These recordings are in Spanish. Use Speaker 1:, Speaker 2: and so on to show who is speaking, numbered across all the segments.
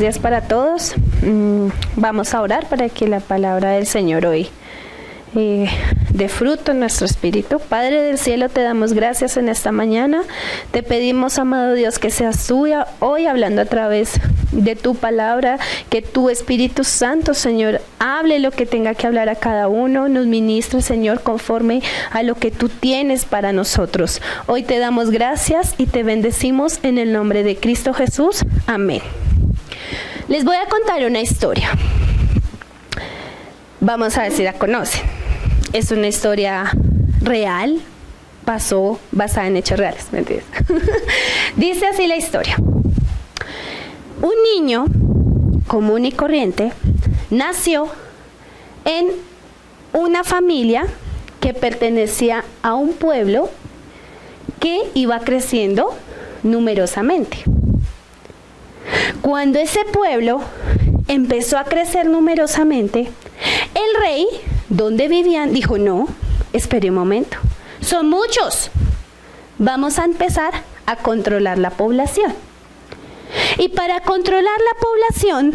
Speaker 1: días para todos. Vamos a orar para que la palabra del Señor hoy dé fruto en nuestro espíritu. Padre del cielo, te damos gracias en esta mañana. Te pedimos, amado Dios, que seas tú hoy hablando a través de tu palabra, que tu Espíritu Santo, Señor, hable lo que tenga que hablar a cada uno, nos ministre, Señor, conforme a lo que tú tienes para nosotros. Hoy te damos gracias y te bendecimos en el nombre de Cristo Jesús. Amén. Les voy a contar una historia. Vamos a ver si la conocen. Es una historia real, pasó basada en hechos reales, ¿me entiendes? Dice así la historia. Un niño común y corriente nació en una familia que pertenecía a un pueblo que iba creciendo numerosamente. Cuando ese pueblo empezó a crecer numerosamente, el rey donde vivían dijo: no, espere un momento, son muchos, vamos a empezar a controlar la población. Y para controlar la población,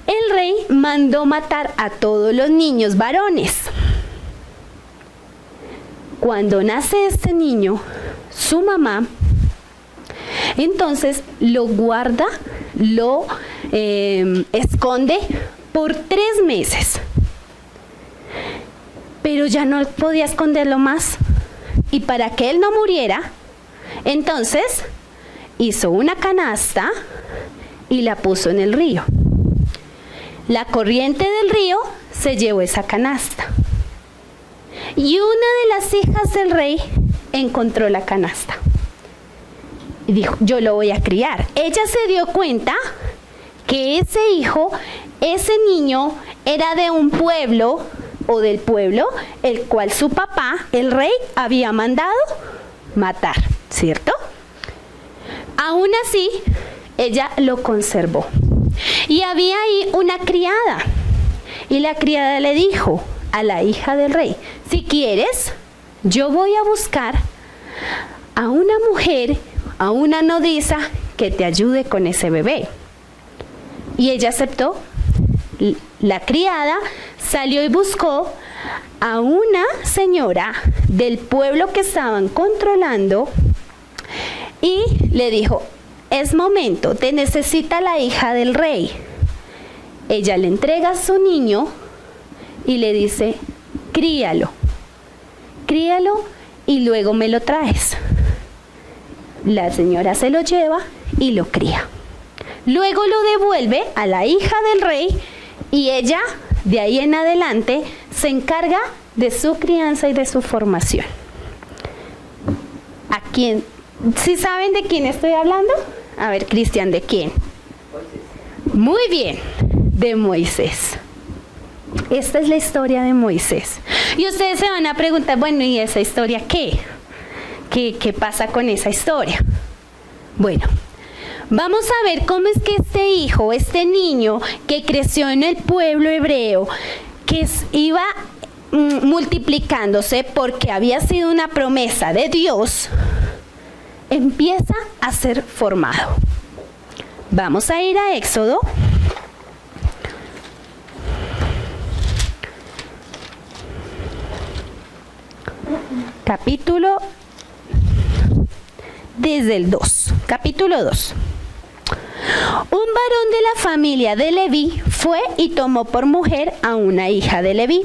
Speaker 1: el rey mandó matar a todos los niños varones. Cuando nace este niño, su mamá entonces lo guarda, lo esconde por 3 meses. Pero ya no podía esconderlo más. Y para que él no muriera, entonces hizo una canasta y la puso en el río. La corriente del río se llevó esa canasta. Y una de las hijas del rey encontró la canasta. Y dijo: yo lo voy a criar. Ella se dio cuenta que ese hijo, ese niño, era de un pueblo o del pueblo el cual su papá, el rey, había mandado matar, ¿cierto? Aún así, ella lo conservó. Y había ahí una criada. Y la criada le dijo a la hija del rey: si quieres, yo voy a buscar a una mujer, a una nodriza que te ayude con ese bebé. Y ella aceptó. La criada salió y buscó a una señora del pueblo que estaban controlando y le dijo: es momento, te necesita la hija del rey. Ella le entrega a su niño y le dice: críalo y luego me lo traes. La señora se lo lleva y lo cría. Luego lo devuelve a la hija del rey y ella, de ahí en adelante, se encarga de su crianza y de su formación. ¿A quién? ¿Sí saben de quién estoy hablando? A ver, Cristian, ¿de quién? Muy bien, de Moisés. Esta es la historia de Moisés. Y ustedes se van a preguntar: bueno, ¿y esa historia qué? ¿Qué pasa con esa historia? Bueno, vamos a ver cómo es que este hijo, este niño que creció en el pueblo hebreo, que iba multiplicándose porque había sido una promesa de Dios, empieza a ser formado. Vamos a ir a Éxodo. Capítulo desde el 2. Capítulo 2. Un varón de la familia de Leví fue y tomó por mujer a una hija de Leví.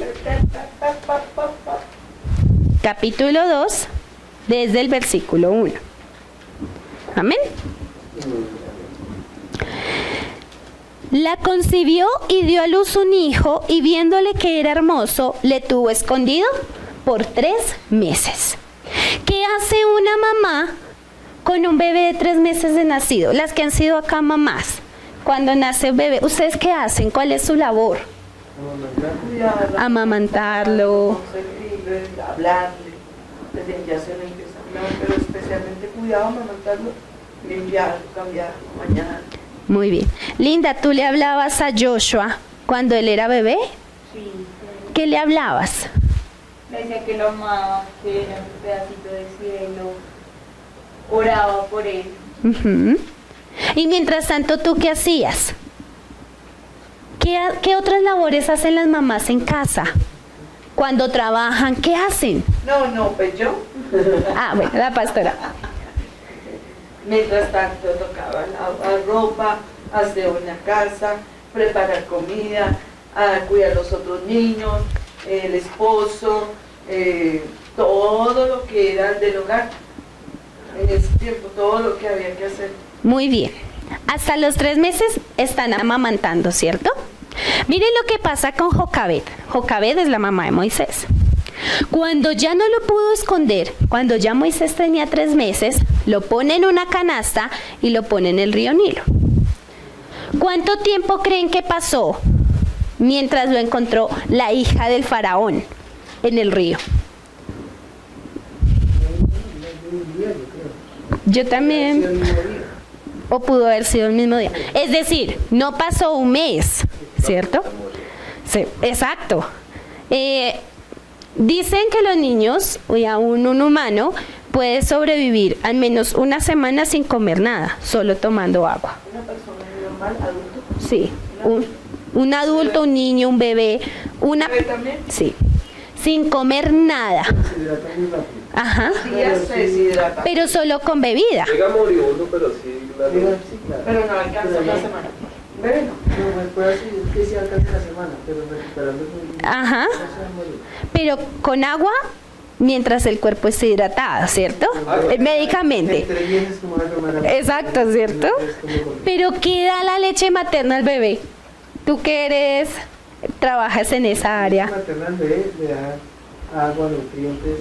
Speaker 1: Capítulo 2, desde el versículo 1. Amén. La concibió y dio a luz un hijo, y viéndole que era hermoso, le tuvo escondido por 3 meses. ¿Qué hace una mamá con un bebé de 3 meses de nacido? Las que han sido acá mamás, cuando nace un bebé, ¿ustedes qué hacen? ¿Cuál es su labor? Amamantarlo,
Speaker 2: hablarle, desde ya se le empieza a hablar, pero especialmente cuidado, amamantarlo, limpiarlo, cambiarlo, bañarlo.
Speaker 1: Muy bien. Linda, ¿tú le hablabas a Joshua cuando él era bebé?
Speaker 3: Sí.
Speaker 1: ¿Qué le hablabas?
Speaker 3: Le decía que lo amaba, que era un pedacito de cielo, oraba por él.
Speaker 1: Y mientras tanto, ¿tú qué hacías? ¿Qué otras labores hacen las mamás en casa? Cuando trabajan, ¿qué hacen?
Speaker 2: No, pues yo.
Speaker 1: Ah, bueno, la pastora.
Speaker 2: Mientras tanto tocaba lavar ropa, hacer una casa, preparar comida, cuidar a los otros niños, el esposo, todo lo que era del hogar. En ese tiempo, todo lo que había que hacer.
Speaker 1: Muy bien. Hasta los 3 meses están amamantando, ¿cierto? Miren lo que pasa con Jocabed. Jocabed es la mamá de Moisés. Cuando ya no lo pudo esconder, cuando ya Moisés tenía 3 meses, lo pone en una canasta y lo pone en el río Nilo. ¿Cuánto tiempo creen que pasó mientras lo encontró la hija del faraón en el río? Yo también. O pudo haber sido el mismo día. Es decir, no pasó un mes, ¿cierto? Sí, exacto. Dicen que los niños, y aún un humano, puede sobrevivir al menos una semana sin comer nada, solo tomando agua.
Speaker 2: ¿Una persona normal, adulto?
Speaker 1: Sí, un adulto, un niño, un bebé, una...
Speaker 2: ¿Bebé también?
Speaker 1: Sí, sin comer nada.
Speaker 4: Se hidrata muy rápido.
Speaker 1: Ajá.
Speaker 2: Días se deshidrata.
Speaker 1: Pero solo con bebida.
Speaker 5: Llega moribundo, pero sí, claro.
Speaker 4: Sí, claro.
Speaker 2: Pero no alcanza una semana. Bebé no.
Speaker 4: No, pues puede ser que sí alcance la semana, pero recuperando muy bien.
Speaker 1: Ajá.
Speaker 4: No se va a morir.
Speaker 1: Pero con agua mientras el cuerpo está hidratado, ¿cierto? Médicamente.
Speaker 4: En 3 meses como una enfermedad.
Speaker 1: Exacto, ¿cierto?
Speaker 4: Es como correcto.
Speaker 1: Pero ¿qué da la leche materna al bebé? Tú que eres, trabajas en esa área.
Speaker 4: Materna al bebé le da agua, nutrientes,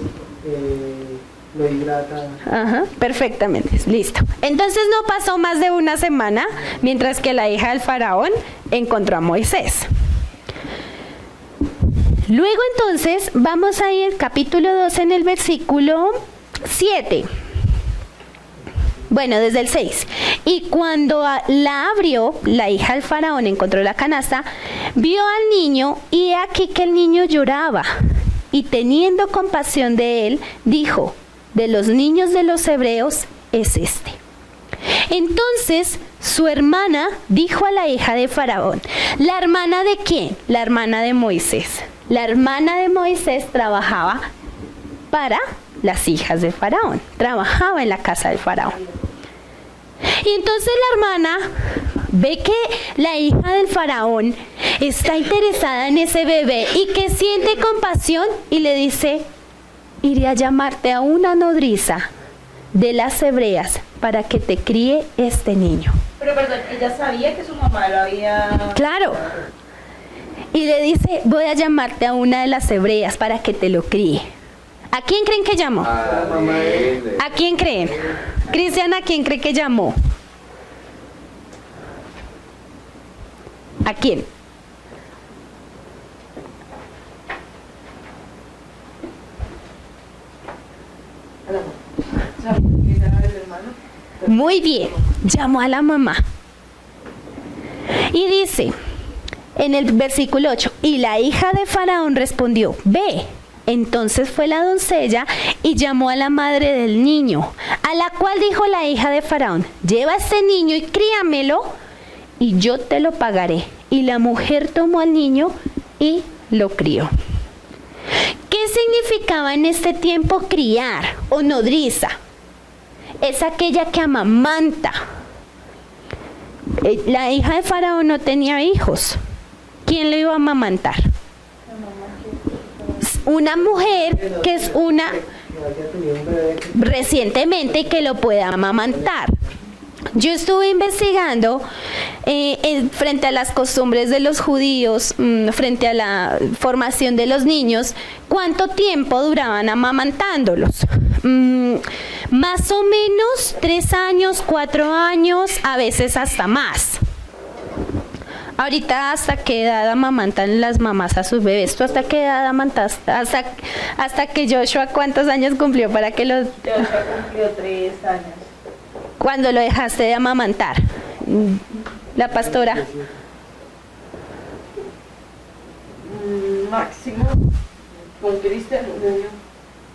Speaker 4: lo hidrata.
Speaker 1: Ajá, perfectamente, listo. Entonces no pasó más de una semana mientras que la hija del faraón encontró a Moisés. Luego entonces vamos a ir al capítulo 2 en el versículo 7. Bueno, desde el 6. Y cuando la abrió, la hija del faraón encontró la canasta, vio al niño y he aquí que el niño lloraba. Y teniendo compasión de él, dijo: de los niños de los hebreos es este. Entonces su hermana dijo a la hija de Faraón. ¿La hermana de quién? La hermana de Moisés. La hermana de Moisés trabajaba para las hijas de Faraón. Trabajaba en la casa del Faraón. Y entonces la hermana ve que la hija del Faraón está interesada en ese bebé y que siente compasión y le dice: iré a llamarte a una nodriza de las hebreas para que te críe este niño.
Speaker 3: Pero perdón, ella sabía que su mamá lo había...
Speaker 1: Claro. Y le dice: voy a llamarte a una de las hebreas para que te lo críe. ¿A quién creen que llamó? ¿A quién creen? Cristian, ¿a quién cree que llamó? ¿A quién?
Speaker 2: ¿Sabes quién era el hermano?
Speaker 1: Muy bien, llamó a la mamá. Y dice en el versículo 8: y la hija de Faraón respondió: ve. Entonces fue la doncella y llamó a la madre del niño, a la cual dijo la hija de Faraón: lleva a este niño y críamelo, y yo te lo pagaré. Y la mujer tomó al niño y lo crió. ¿Qué significaba en este tiempo criar o nodriza? Es aquella que amamanta. La hija de Faraón no tenía hijos. ¿Quién lo iba a amamantar? Una mujer que es una recientemente que lo pueda amamantar. Yo estuve investigando frente a las costumbres de los judíos, frente a la formación de los niños, cuánto tiempo duraban amamantándolos. Más o menos 3 años, 4 años, a veces hasta más. Ahorita, ¿hasta qué edad amamantan las mamás a sus bebés? ¿Tú hasta qué edad amamantaste? Hasta que Joshua, ¿cuántos años cumplió para que lo...
Speaker 3: Joshua cumplió 3 años.
Speaker 1: ¿Cuándo lo dejaste de amamantar? La pastora.
Speaker 2: Máximo con Cristian, un año.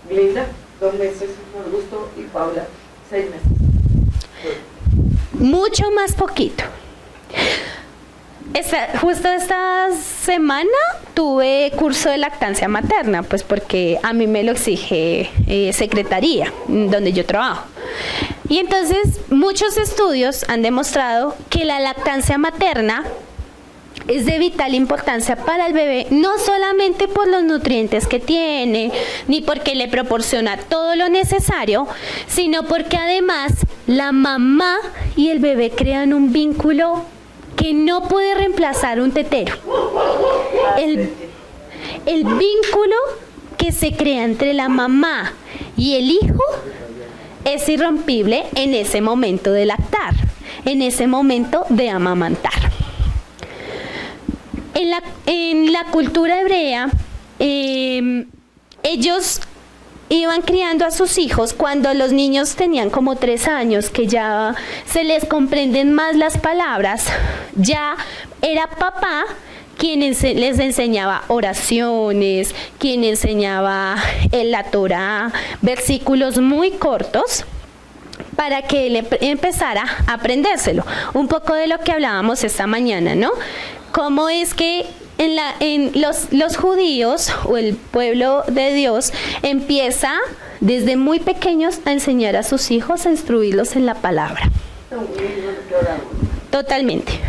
Speaker 2: Glinda, 2 meses, Augusto y Paula, 6 meses.
Speaker 1: mucho más poquito. Justo esta semana tuve curso de lactancia materna, pues porque a mí me lo exige Secretaría, donde yo trabajo. Y entonces muchos estudios han demostrado que la lactancia materna es de vital importancia para el bebé, no solamente por los nutrientes que tiene, ni porque le proporciona todo lo necesario, sino porque además la mamá y el bebé crean un vínculo que no puede reemplazar un tetero. El vínculo que se crea entre la mamá y el hijo es irrompible en ese momento de lactar, en ese momento de amamantar. En la cultura hebrea, ellos iban criando a sus hijos cuando los niños tenían como 3 años, que ya se les comprenden más las palabras. Ya era papá quien les enseñaba oraciones, quien enseñaba la Torá, versículos muy cortos, para que él empezara a aprendérselo. Un poco de lo que hablábamos esta mañana, ¿no? Cómo es que los judíos o el pueblo de Dios empieza desde muy pequeños a enseñar a sus hijos, a instruirlos en la palabra. Totalmente.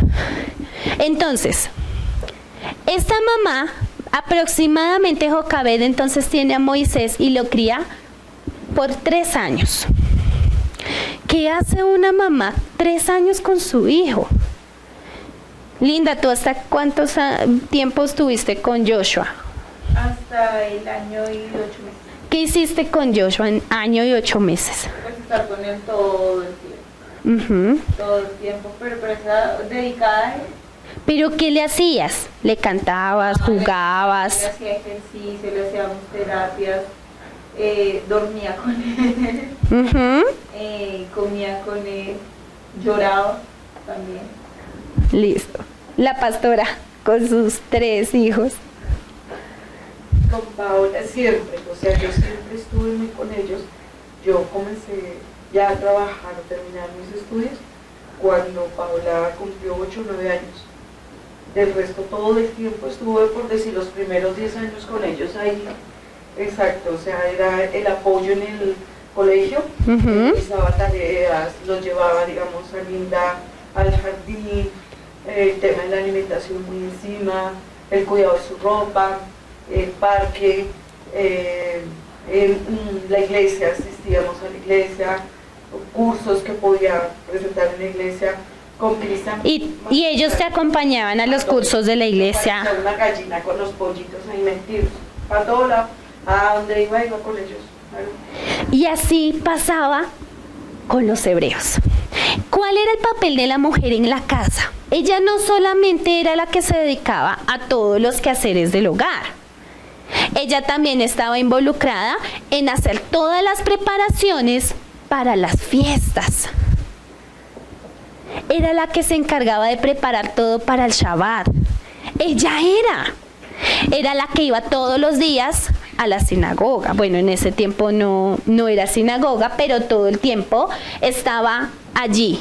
Speaker 1: Entonces, esta mamá, aproximadamente Jocabed, entonces tiene a Moisés y lo cría por 3 años. ¿Qué hace una mamá 3 años con su hijo? Linda, ¿tú hasta cuántos tiempos estuviste con Joshua?
Speaker 3: Hasta el año y 8 meses.
Speaker 1: ¿Qué hiciste con Joshua en año y 8 meses?
Speaker 3: Pues estar con él todo el tiempo. Todo el tiempo, pero esa dedicada a él.
Speaker 1: ¿Pero qué le hacías? ¿Le cantabas, jugabas?
Speaker 3: Le hacía ejercicio, le hacíamos terapias, dormía con él, comía con él, lloraba también.
Speaker 1: Listo. La pastora con sus 3 hijos.
Speaker 2: Con Paola siempre, o sea, yo siempre estuve muy con ellos. Yo comencé ya a trabajar, a terminar mis estudios, cuando Paola cumplió 8 o 9 años. Del resto, todo el tiempo estuve, por decir, los primeros 10 años con ellos ahí. Exacto, o sea, era el apoyo en el colegio, realizaba tareas, los llevaba, digamos, a Linda al jardín, el tema de la alimentación muy encima, el cuidado de su ropa, el parque, en la iglesia, asistíamos a la iglesia, cursos que podía presentar en la iglesia con Cristian.
Speaker 1: ¿Y ellos te acompañaban a los cursos de la iglesia?
Speaker 2: Una gallina con los pollitos ahí metidos, para todo lado, a donde iba con ellos.
Speaker 1: Y así pasaba con los hebreos. ¿Cuál era el papel de la mujer en la casa? Ella no solamente era la que se dedicaba a todos los quehaceres del hogar. Ella también estaba involucrada en hacer todas las preparaciones para las fiestas. Era la que se encargaba de preparar todo para el Shabbat. Ella era la que iba todos los días a la sinagoga. Bueno, en ese tiempo no era sinagoga, pero todo el tiempo estaba allí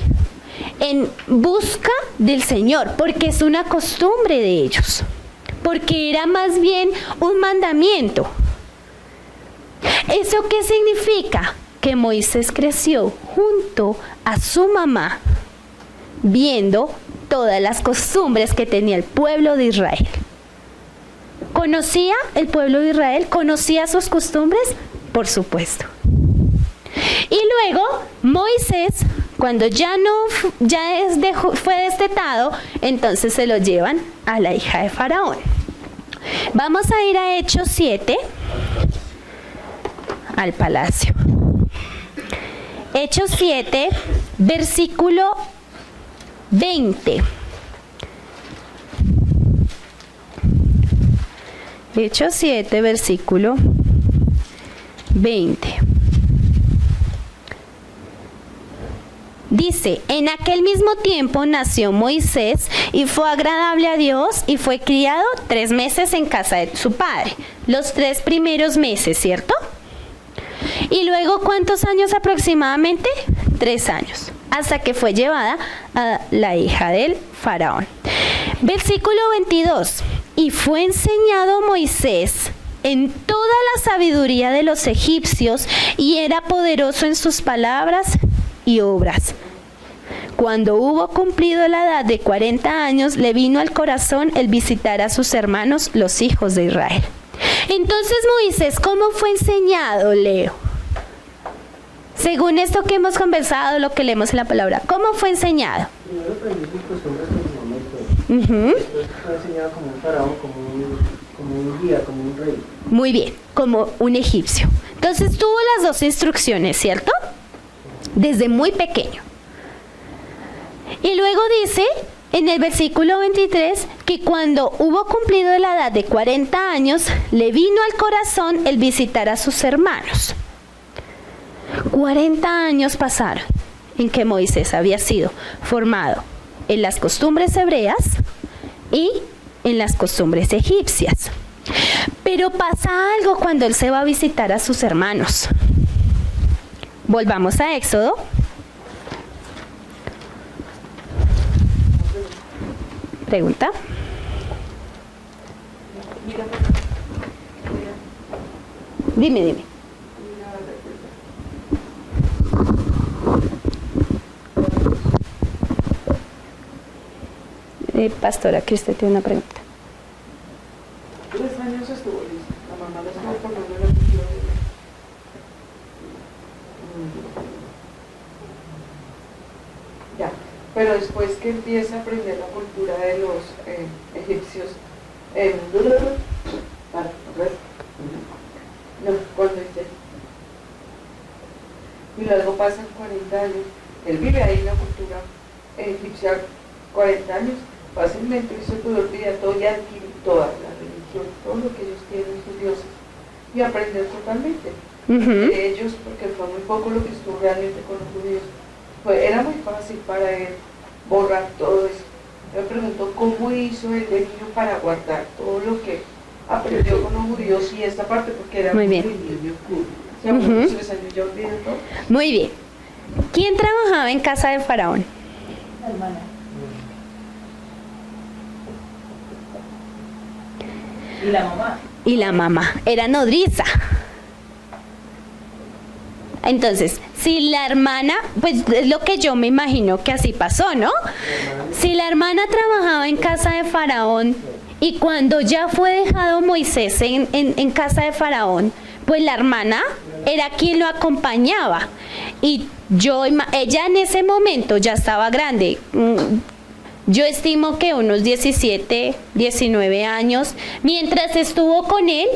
Speaker 1: en busca del Señor, porque es una costumbre de ellos, porque era más bien un mandamiento. ¿Eso qué significa? Que Moisés creció junto a su mamá, viendo todas las costumbres que tenía el pueblo de Israel. ¿Conocía el pueblo de Israel? ¿Conocía sus costumbres? Por supuesto. Y luego Moisés, cuando fue destetado, entonces se lo llevan a la hija de Faraón. Vamos a ir a Hechos 7, al palacio. Hechos 7, versículo 20. Hechos 7, versículo 20. Dice, en aquel mismo tiempo nació Moisés y fue agradable a Dios y fue criado 3 meses en casa de su padre. Los 3 primeros meses, ¿cierto? Y luego, ¿cuántos años aproximadamente? 3 años. hasta que fue llevada a la hija del faraón. Versículo 22. Y fue enseñado Moisés en toda la sabiduría de los egipcios y era poderoso en sus palabras y obras. Cuando hubo cumplido la edad de 40 años, le vino al corazón el visitar a sus hermanos, los hijos de Israel. Entonces Moisés, ¿cómo fue enseñado, Leo? Según esto que hemos conversado, lo que leemos en la palabra, ¿cómo fue enseñado?
Speaker 4: Primero aprendió sus costumbres en su momento. Después fue enseñado como un faraón, como un guía, como un rey.
Speaker 1: Muy bien, como un egipcio. Entonces tuvo las dos instrucciones, ¿cierto? Desde muy pequeño. Y luego dice en el versículo 23 que cuando hubo cumplido la edad de 40 años, le vino al corazón el visitar a sus hermanos. 40 años pasaron en que Moisés había sido formado en las costumbres hebreas y en las costumbres egipcias. Pero pasa algo cuando él se va a visitar a sus hermanos. Volvamos a Éxodo. Pregunta. Dime. Pastora, que usted tiene una pregunta.
Speaker 2: 3 años estuvo lista. La mamá la estuvo formando en la cultura de ya, pero después que empieza a aprender la cultura de los egipcios, cuando dice, y luego pasan 40 años, él vive ahí en la cultura egipcia 40 años, fácilmente se puede olvidar todo y adquirir toda la religión, todo lo que ellos tienen, sus dioses, y aprender totalmente de ellos, porque fue muy poco lo que estuvo realmente con los judíos. Era muy fácil para él borrar todo eso. Me preguntó cómo hizo el de niño para guardar todo lo que aprendió con los judíos y esta parte, porque era
Speaker 1: muy bien. Muy bien. ¿Quién trabajaba en casa del faraón?
Speaker 3: La hermana. Y la mamá.
Speaker 1: Y la mamá era nodriza. Entonces, si la hermana, pues es lo que yo me imagino que así pasó, ¿no? Si la hermana trabajaba en casa de Faraón y cuando ya fue dejado Moisés en casa de Faraón, pues la hermana era quien lo acompañaba. Y ella en ese momento ya estaba grande. Yo estimo que unos 17, 19 años. Mientras estuvo con él,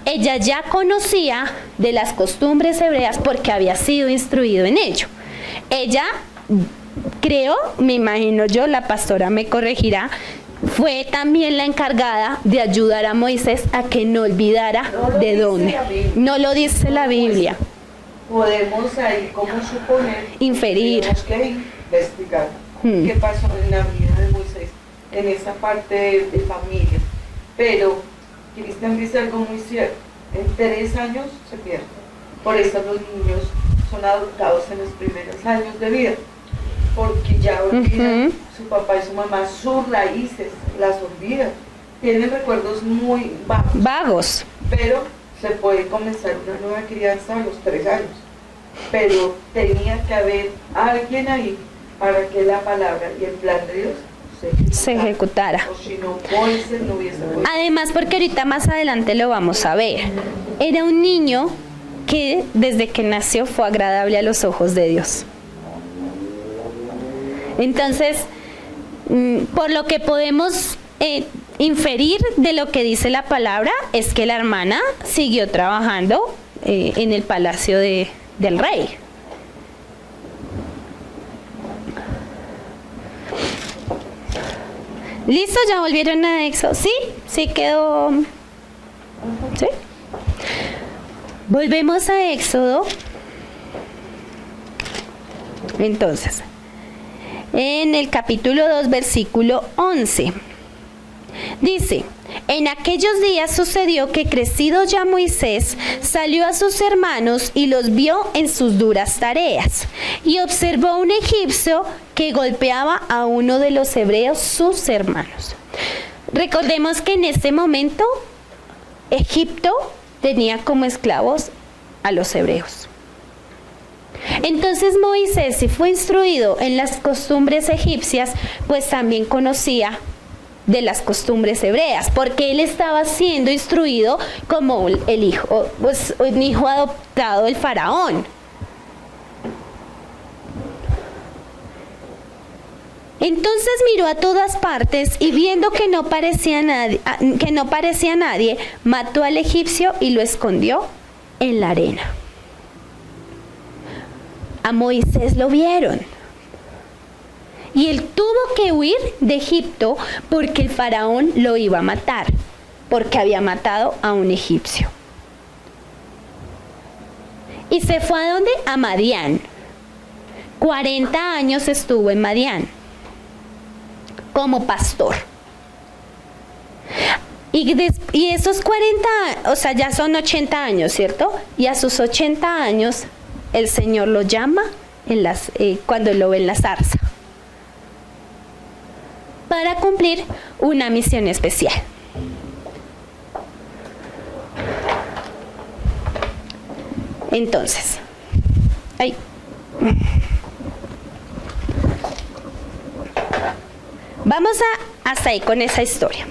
Speaker 1: ella ya conocía de las costumbres hebreas porque había sido instruido en ello. Ella, creo, me imagino yo, la pastora me corregirá, fue también la encargada de ayudar a Moisés a que no olvidara de dónde. No lo dice la Biblia.
Speaker 2: Podemos ahí, como suponer,
Speaker 1: inferir.
Speaker 2: Tenemos que investigar qué pasó en la vida de Moisés, en esa parte de familia. Pero Cristian dice algo muy cierto, en 3 años se pierde. Por eso los niños son adoptados en los primeros años de vida, porque ya olvidan su papá y su mamá, sus raíces, las olvidan. Tienen recuerdos muy vagos. Pero se puede comenzar una nueva crianza a los 3 años. Pero tenía que haber alguien ahí para que la palabra y el plan de Dios se ejecutara. O si no, Moisés no hubiese podido.
Speaker 1: Además, porque ahorita más adelante lo vamos a ver. Era un niño que desde que nació fue agradable a los ojos de Dios. Entonces, por lo que podemos inferir de lo que dice la palabra, es que la hermana siguió trabajando en el palacio del rey. ¿Listo? ¿Ya volvieron a Éxodo? ¿Sí? ¿Sí quedó? ¿Sí? Volvemos a Éxodo. Entonces, en el capítulo 2, versículo 11. Dice: en aquellos días sucedió que crecido ya Moisés salió a sus hermanos y los vio en sus duras tareas. y observó un egipcio que golpeaba a uno de los hebreos, sus hermanos. Recordemos que en este momento Egipto tenía como esclavos a los hebreos. Entonces Moisés, si fue instruido en las costumbres egipcias, pues también conocía de las costumbres hebreas, porque él estaba siendo instruido como el hijo, pues un hijo adoptado del faraón. Entonces miró a todas partes y viendo que no parecía nadie, mató al egipcio y lo escondió en la arena. A Moisés lo vieron. Y él tuvo que huir de Egipto porque el faraón lo iba a matar, porque había matado a un egipcio. Y se fue ¿a dónde? A Madián. 40 años estuvo en Madián como pastor. Y esos 40, o sea, ya son 80 años, ¿cierto? Y a sus 80 años el Señor lo llama cuando lo ve en la zarza, para cumplir una misión especial. Entonces, vamos hasta ahí con esa historia.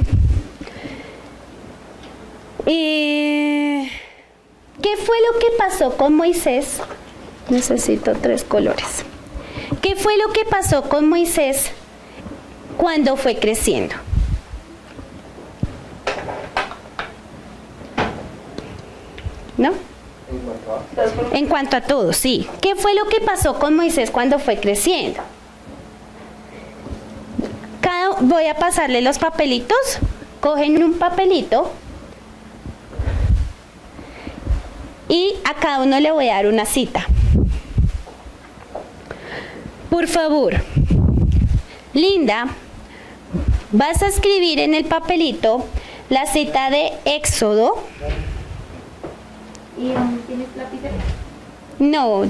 Speaker 1: ¿Qué fue lo que pasó con Moisés? Necesito 3 colores. ¿Qué fue lo que pasó con Moisés cuando fue creciendo? ¿No? En cuanto a todo, sí. ¿Qué fue lo que pasó con Moisés cuando fue creciendo? Voy a pasarle los papelitos. Cogen un papelito y a cada uno le voy a dar una cita. Por favor, Linda, vas a escribir en el papelito la cita de Éxodo.
Speaker 3: ¿Y dónde tienes lapicero?
Speaker 1: No,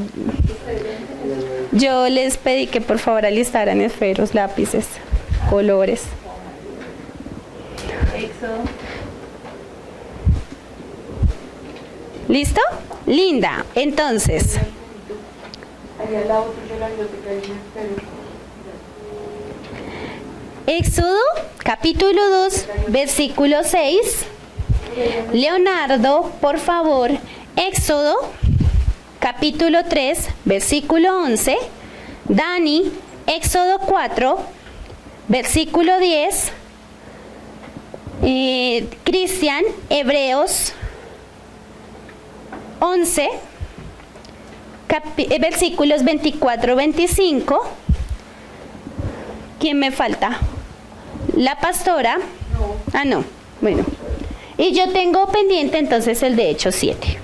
Speaker 1: yo les pedí que por favor alistaran esferos, lápices, colores.
Speaker 3: Éxodo.
Speaker 1: ¿Listo? Linda, entonces.
Speaker 2: Allá al lado de la biblioteca hay un
Speaker 1: Éxodo, capítulo 2, versículo 6. Leonardo, por favor, Éxodo, capítulo 3, versículo 11. Dani, Éxodo 4, versículo 10. Cristian, Hebreos 11, versículos 24-25. ¿Quién me falta? La pastora.
Speaker 2: No.
Speaker 1: Ah, no. Bueno. Y yo tengo pendiente entonces el de Hechos 7.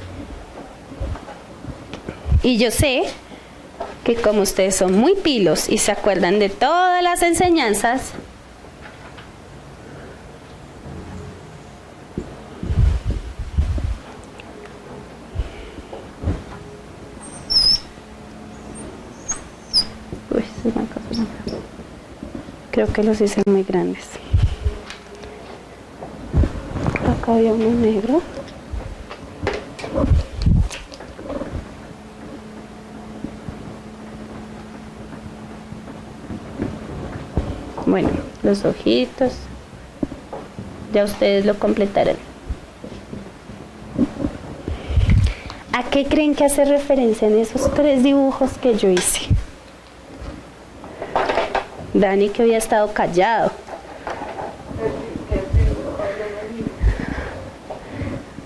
Speaker 1: Y yo sé que como ustedes son muy pilos y se acuerdan de todas las enseñanzas, creo que los hice muy grandes. Acá había uno negro. Bueno, los ojitos. Ya ustedes lo completarán. ¿A qué creen que hace referencia en esos 3 dibujos que yo hice? Dani, que había estado callado.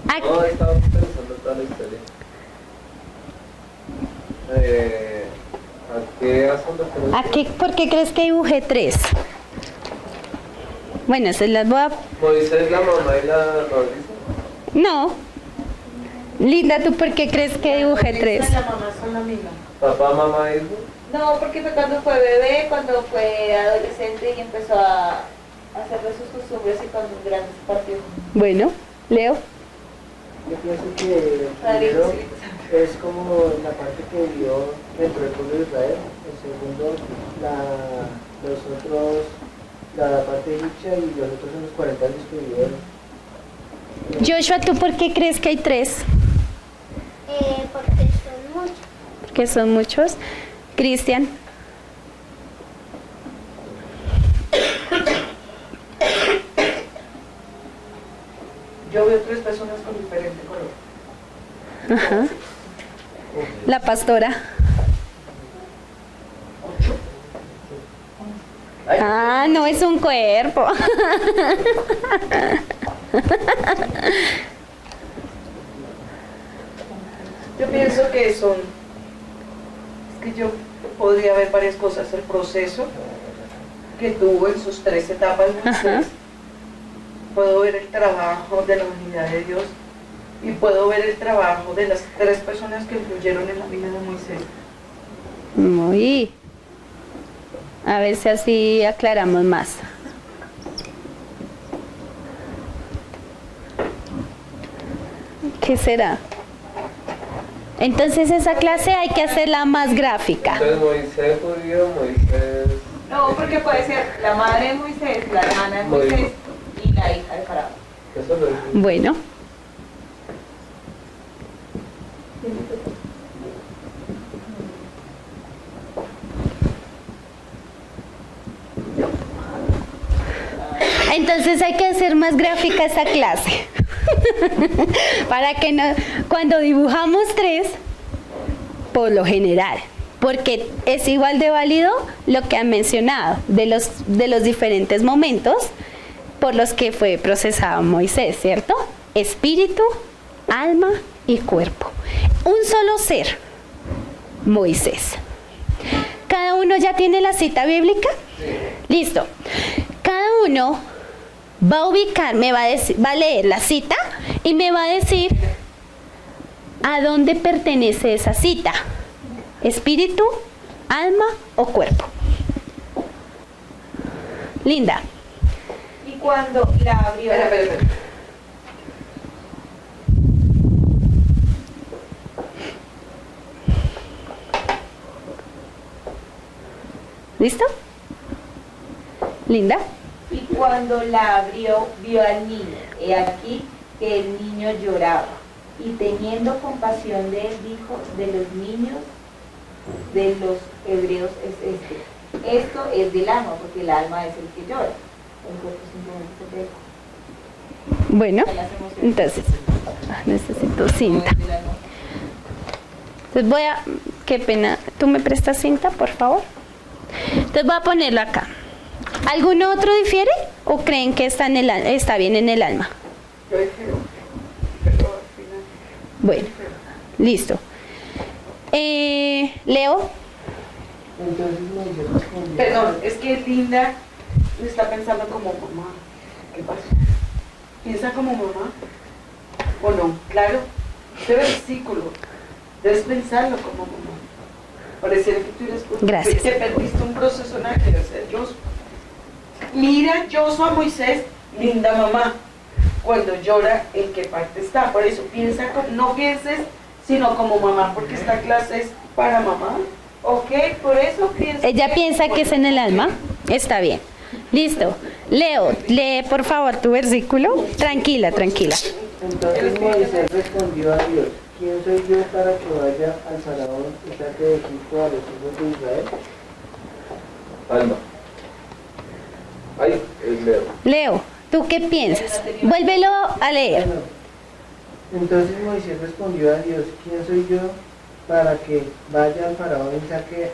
Speaker 5: No, estaba pensando toda la historia. ¿A qué asunto?
Speaker 1: ¿Por qué crees que dibujé 3? Bueno, se las voy a...
Speaker 5: ¿Moisés, la mamá y la nodriza?
Speaker 1: No. Linda, ¿tú por qué crees que dibujé 3?
Speaker 2: La mamá son la misma.
Speaker 5: ¿Papá, mamá, hijo?
Speaker 3: No, porque fue cuando fue bebé, cuando fue adolescente y empezó a hacer de sus costumbres y cuando un grande se partió.
Speaker 1: Bueno, Leo.
Speaker 4: Yo pienso que
Speaker 3: Padre,
Speaker 4: primero,
Speaker 3: Espíritu Santo.
Speaker 4: es como la parte que vivió dentro del pueblo de Israel. El segundo, la parte egipcia, y los otros son los 40 años que vivieron.
Speaker 1: Joshua, ¿tú por qué crees que hay 3?
Speaker 6: Porque son muchos.
Speaker 1: Que son muchos. Cristian.
Speaker 2: Yo veo 3 personas con diferente color.
Speaker 1: Ajá. La pastora. Ah, no es un cuerpo.
Speaker 2: Yo pienso que es que yo podría ver varias cosas. El proceso que tuvo en sus 3 etapas Moisés.
Speaker 1: Ajá.
Speaker 2: Puedo ver el trabajo de la unidad de Dios y puedo ver el trabajo de las 3 personas que influyeron en la vida de Moisés.
Speaker 1: Muy. A ver si así aclaramos más. ¿Qué será? Entonces esa clase hay que hacerla más gráfica.
Speaker 5: Entonces Moisés judío, Moisés...
Speaker 3: No, porque puede ser la madre de Moisés, la hermana de Moisés y la hija de Faraón.
Speaker 5: Eso lo dice.
Speaker 1: Bueno. Entonces hay que hacer más gráfica esa clase. Para que no, cuando dibujamos 3, por lo general, porque es igual de válido lo que han mencionado de los diferentes momentos por los que fue procesado Moisés, ¿cierto? Espíritu, alma y cuerpo. Un solo ser, Moisés. ¿Cada uno ya tiene la cita bíblica? Listo. Cada uno va a ubicar, va a leer la cita y me va a decir a dónde pertenece esa cita. Espíritu, alma o cuerpo. Linda.
Speaker 3: Y cuando la abrió,
Speaker 2: Espera.
Speaker 1: ¿Listo? Linda.
Speaker 3: y cuando la abrió, vio al niño. He aquí que el niño lloraba. Y teniendo compasión de él, dijo: de los niños de los hebreos es este. Esto es del alma, porque el alma es el que llora. El cuerpo simplemente se
Speaker 1: Bueno,
Speaker 3: deja las emociones.
Speaker 1: entonces, necesito cinta.
Speaker 3: No es del alma.
Speaker 1: Entonces voy a, qué pena, ¿tú me prestas cinta, por favor? Entonces voy a ponerlo acá. ¿Alguno otro difiere o creen que está bien en el alma?
Speaker 2: Yo difiero, pero al final.
Speaker 1: Bueno, listo. Leo,
Speaker 4: Entonces Moisés respondió.
Speaker 2: Perdón, es que Linda está pensando como mamá. ¿Qué pasó? ¿Piensa como mamá? ¿O no? Claro, este versículo, debes pensarlo como mamá. Pareciera que tú eres...
Speaker 1: Gracias.
Speaker 2: Te perdiste un proceso en el que hacer Joshua. Mira Joshua, Moisés, linda mamá. Cuando llora, ¿en qué parte está? Por eso no pienses, sino como mamá, porque esta clase es para mamá.
Speaker 3: Ok, por eso pienso.
Speaker 1: ella piensa que es en el alma. Está bien. Listo. Leo, lee por favor tu versículo. Tranquila, tranquila.
Speaker 4: Entonces Moisés respondió a Dios: ¿quién soy yo para que vaya al Faraón y saque de Egipto a los hijos de Israel?
Speaker 5: Alma. Ay, es Leo.
Speaker 1: Leo, ¿tú qué piensas? Vuélvelo a leer.
Speaker 4: Bueno, entonces Moisés respondió a Dios: ¿quién soy yo para que vaya al Faraón y saque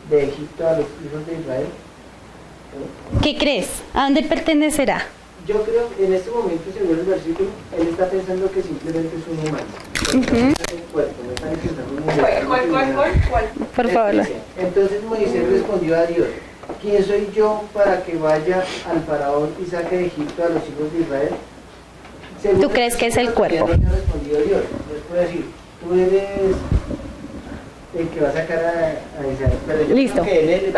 Speaker 4: de Egipto a los hijos de Israel?
Speaker 1: ¿Qué crees? ¿A dónde pertenecerá?
Speaker 4: Yo creo que en este momento, según el versículo, él está pensando que simplemente es un humano.
Speaker 1: Ujú.
Speaker 4: El cuerpo, no está intentando
Speaker 2: ¿Cuál?
Speaker 1: Por favor.
Speaker 4: Entonces Moisés respondió a Dios: ¿quién soy yo para que vaya al Faraón y saque de Egipto a los hijos de Israel? Según
Speaker 1: ¿Tú crees que es el cuerpo?
Speaker 4: Ya no respondió Dios. Dios puede decir: tú eres el que va a sacar a Israel. Pero yo
Speaker 1: Listo.
Speaker 4: creo que él-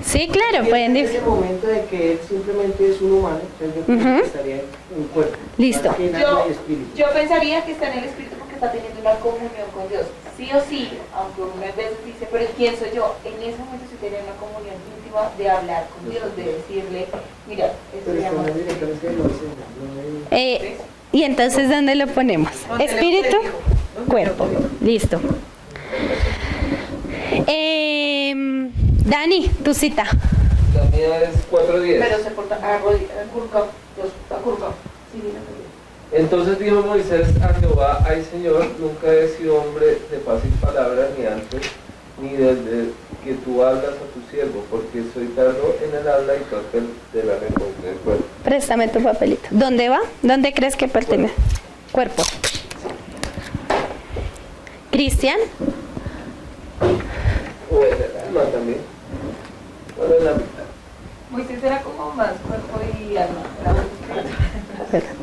Speaker 1: Sí, claro, pueden
Speaker 4: en
Speaker 1: decir.
Speaker 4: ese momento de que él simplemente es un humano, entonces yo creo
Speaker 1: Ujú.
Speaker 4: que estaría en cuerpo.
Speaker 1: Listo.
Speaker 4: Más que en alma y espíritu.
Speaker 3: Yo pensaría que está en el espíritu porque está teniendo una comunión con Dios. Sí o sí, aunque uno a veces dice, pero ¿quién soy yo? En ese momento sí tiene una comunión íntima de hablar con Dios, de decirle, mira, esto
Speaker 4: Pero
Speaker 3: se llama...
Speaker 4: está directamente en los no
Speaker 1: Y entonces, ¿dónde lo ponemos?
Speaker 2: ¿Dónde le
Speaker 1: Espíritu,
Speaker 2: dijo? ¿Dónde
Speaker 1: cuerpo.
Speaker 2: le dijo?
Speaker 1: Listo. Dani, tu cita.
Speaker 5: La mía es 4:10.
Speaker 2: Pero se porta acurrucado, Dios, acurrucado. Sí, mira, mira.
Speaker 5: Entonces dijo Moisés a Jehová: ay Señor, nunca he sido hombre de fácil palabra, ni antes, ni desde que tú hablas a tu siervo, porque soy tardo en el habla y torpe de la lengua del cuerpo.
Speaker 1: Préstame tu papelito. ¿Dónde va? ¿Dónde crees que pertenece? Cuerpo. Cristian.
Speaker 5: O en el alma también. Bueno, en la mitad.
Speaker 3: Moisés era como más cuerpo y alma. Era más espiritual.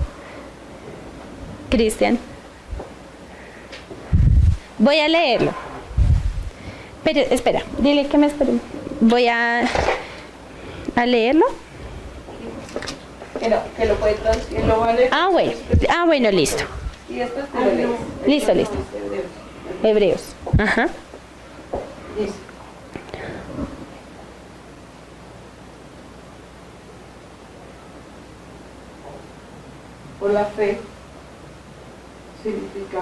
Speaker 1: Cristian. Voy a leerlo. Pero, espera, dile que me espere. Voy a leerlo.
Speaker 3: Que lo puede traducir.
Speaker 2: ¿Quién lo va a leer?
Speaker 1: Bueno, listo.
Speaker 3: Y después tú lo lees.
Speaker 1: Listo, listo. Hebreos. Ajá.
Speaker 2: Dice. Por la fe significa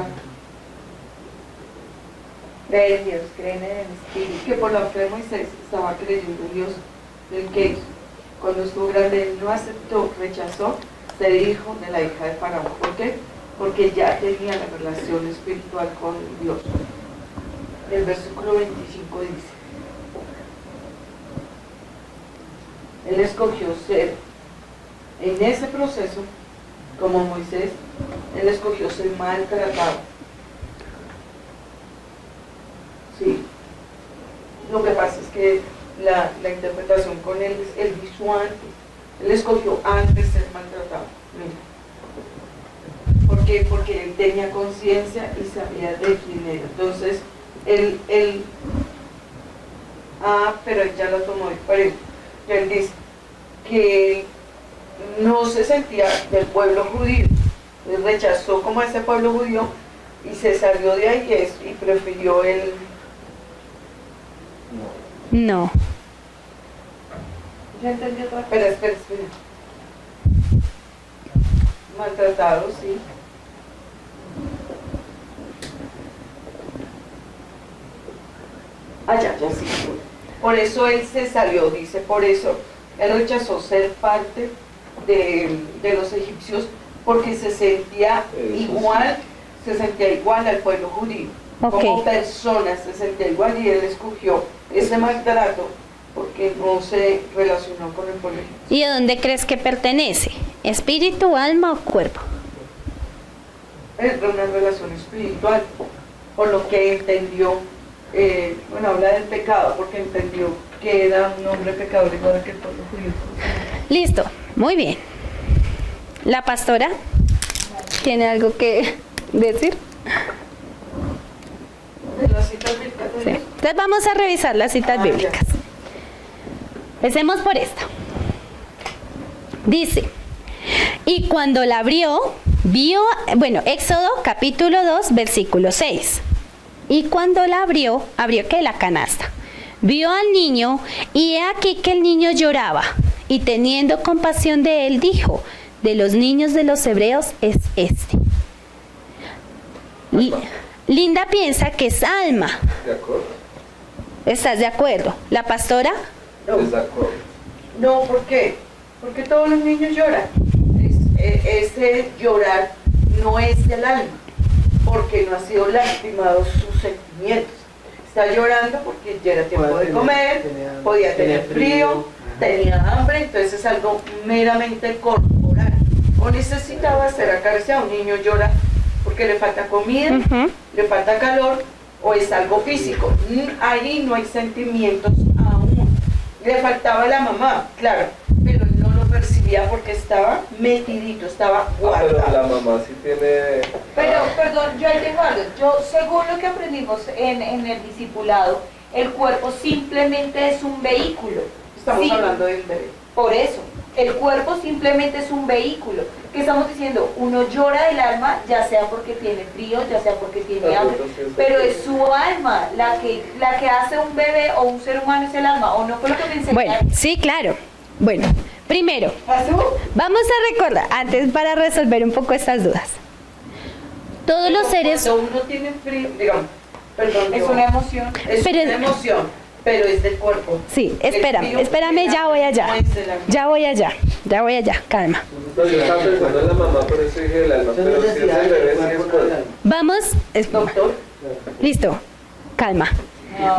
Speaker 3: Creer en Dios, creen en el Espíritu.
Speaker 2: que por la fe Moisés estaba creyendo en Dios, el que cuando estuvo grande él no aceptó, rechazó ser hijo de la hija de Faraón. ¿Por qué? Porque ya tenía la relación espiritual con Dios. El versículo 25 dice: Él escogió ser, en ese proceso, como Moisés, él escogió ser maltratado. Sí. Lo que pasa es que la interpretación con él es el visual. Él escogió antes ser maltratado. Mira. ¿Por qué? Porque él tenía conciencia y sabía de quién era. Entonces, pero él ya lo tomó diferente. Él dice que él no se sentía del pueblo judío. Él rechazó como a ese pueblo judío y se salió de ahí y prefirió el...
Speaker 1: No.
Speaker 3: Yo entendí otra cosa.
Speaker 2: Espera. Maltratado, sí. Ya sí. Por eso él se salió, dice, por eso él rechazó ser parte de los egipcios, porque se sentía igual al pueblo judío.
Speaker 1: Ok.
Speaker 2: Como persona se sentía igual y él escogió ese maltrato porque no se relacionó con el pueblo egipcio.
Speaker 1: ¿Y a dónde crees que pertenece? ¿Espíritu, alma o cuerpo?
Speaker 2: Es una relación espiritual, por lo que entendió, habla del pecado, porque entendió que era un hombre pecador igual que el pueblo judío.
Speaker 1: Listo, muy bien. ¿La pastora tiene algo que decir?
Speaker 2: De las citas bíblicas.
Speaker 1: Sí. Entonces vamos a revisar las citas bíblicas. Empecemos por esta. Dice, y cuando la abrió, Éxodo capítulo 2, versículo 6. Y cuando la abrió ¿qué? La canasta. Vio al niño y he aquí que el niño lloraba. Y teniendo compasión de él, dijo, de los niños de los hebreos es este. Linda piensa que es alma.
Speaker 5: ¿De acuerdo?
Speaker 1: ¿Estás de acuerdo? ¿La pastora?
Speaker 2: No,
Speaker 5: Desacuerdo.
Speaker 2: no, ¿por qué? Porque todos los niños lloran. Ese llorar no es del alma, porque no ha sido lastimado sus sentimientos. Está llorando porque ya era tiempo de comer, podía tener frío, tenía hambre, entonces es algo meramente corporal. O necesitaba ser acariciado. Un niño llora porque le falta comida, le falta calor, o es algo físico. Ahí no hay sentimientos aún. Le faltaba la mamá, claro, pero él no lo percibía porque estaba metidito, estaba
Speaker 5: Pero la
Speaker 2: guardado.
Speaker 5: mamá sí tiene...
Speaker 3: Pero, perdón, yo ahí tengo algo. Según lo que aprendimos en el discipulado, el cuerpo simplemente es un vehículo.
Speaker 2: Estamos
Speaker 3: Sí,
Speaker 2: hablando del bebé.
Speaker 3: Por eso, el cuerpo simplemente es un vehículo ¿qué estamos diciendo? Uno llora del alma, ya sea porque tiene frío, ya sea porque tiene hambre, pero es su alma la que hace un bebé o un ser humano, es el alma, ¿o no fue lo que me enseñaron?
Speaker 1: Bueno, sí, claro. Bueno, primero,
Speaker 3: ¿Pasó?
Speaker 1: vamos a recordar, antes para resolver un poco estas dudas. Todos los seres...
Speaker 2: Cuando uno tiene frío, digamos, perdón,
Speaker 3: Es una emoción.
Speaker 2: es
Speaker 1: Pero-
Speaker 2: una emoción, pero es del cuerpo.
Speaker 1: Sí,
Speaker 2: El
Speaker 1: espérame,
Speaker 2: frío
Speaker 1: espérame, ya voy allá.
Speaker 2: no es del alma.
Speaker 1: Ya voy allá, ya voy allá, calma.
Speaker 5: No, yo estaba pensando en la mamá, por eso dije el alma,
Speaker 4: Son
Speaker 5: pero si es
Speaker 4: necesidades
Speaker 5: el
Speaker 4: del
Speaker 5: bebé, sí es
Speaker 4: cuerpo, no del
Speaker 5: cuerpo.
Speaker 4: alma.
Speaker 1: Vamos,
Speaker 2: Doctor,
Speaker 1: listo, calma.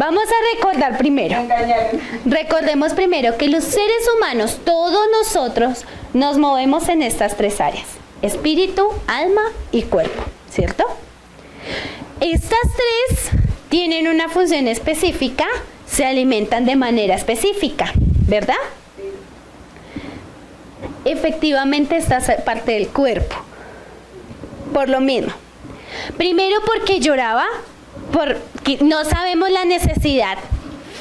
Speaker 1: Vamos a recordar
Speaker 3: Me
Speaker 1: primero.
Speaker 3: engañaron.
Speaker 1: Recordemos primero que los seres humanos, todos nosotros, nos movemos en estas tres áreas: espíritu, alma y cuerpo, ¿cierto? Estas tres tienen una función específica, se alimentan de manera específica, ¿verdad? Efectivamente, esta es parte del cuerpo. Por lo mismo. Primero porque lloraba, porque no sabemos la necesidad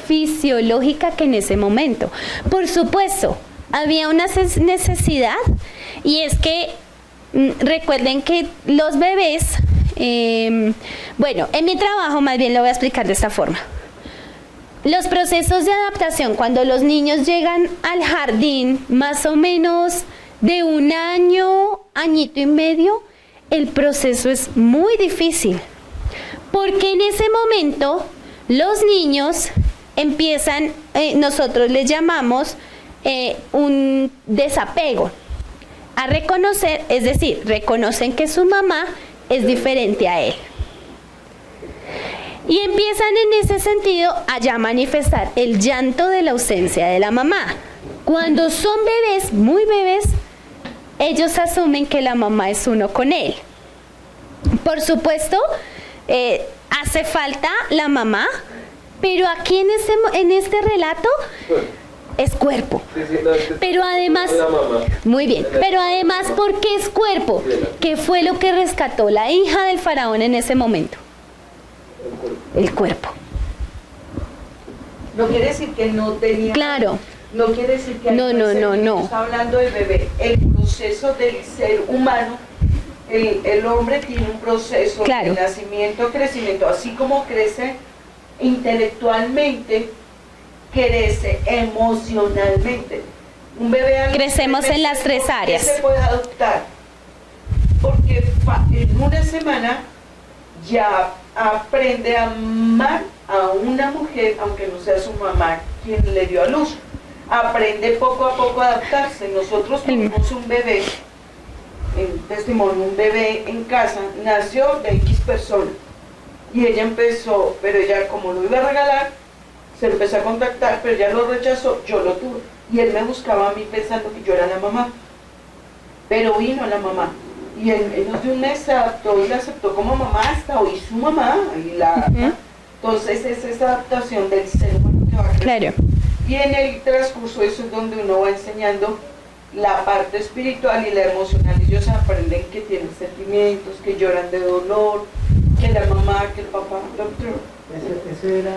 Speaker 1: fisiológica que en ese momento. Por supuesto, había una necesidad, y es que recuerden que los bebés, bueno, en mi trabajo más bien lo voy a explicar de esta forma. Los procesos de adaptación, cuando los niños llegan al jardín, más o menos de 1 año, añito y medio, el proceso es muy difícil, porque en ese momento los niños empiezan, nosotros les llamamos un desapego, a reconocer, es decir, reconocen que su mamá es diferente a él. Y empiezan en ese sentido a ya manifestar el llanto de la ausencia de la mamá. Cuando son bebés, muy bebés, ellos asumen que la mamá es uno con él. Por supuesto, hace falta la mamá, pero aquí en este relato es cuerpo.
Speaker 5: Sí, sí, no, es que
Speaker 1: Pero además,
Speaker 5: la mamá.
Speaker 1: muy bien, pero además, ¿por qué es cuerpo? ¿Qué fue lo que rescató la hija del faraón en ese momento? El cuerpo.
Speaker 2: no quiere decir que no tenía.
Speaker 1: Claro.
Speaker 2: No quiere decir que
Speaker 1: No, no, no, no.
Speaker 2: Está hablando del bebé. El proceso del ser humano, el hombre tiene un proceso
Speaker 1: Claro.
Speaker 2: de nacimiento, crecimiento, así como crece intelectualmente, crece emocionalmente. Un bebé a los
Speaker 1: Crecemos
Speaker 2: 3
Speaker 1: en las
Speaker 2: meses,
Speaker 1: 3
Speaker 2: ¿por qué
Speaker 1: áreas.
Speaker 2: se puede adoptar? Porque en una semana ya aprende a amar a una mujer, aunque no sea su mamá quien le dio a luz. Aprende poco a poco a adaptarse. Nosotros tuvimos un bebé, en testimonio, un bebé en casa, nació de X persona. Y ella empezó, pero ella como lo iba a regalar, se lo empezó a contactar, pero ella lo rechazó, yo lo tuve. Y él me buscaba a mí pensando que yo era la mamá. Pero vino la mamá. Y en menos de un mes se adaptó y la aceptó como mamá, hasta hoy su mamá. Y entonces es esa adaptación del ser humano que va creciendo.
Speaker 1: Claro.
Speaker 2: Y en el transcurso eso es donde uno va enseñando la parte espiritual y la emocional. Ellos aprenden que tienen sentimientos, que lloran de dolor, que la mamá, que el papá, doctor.
Speaker 4: Ese era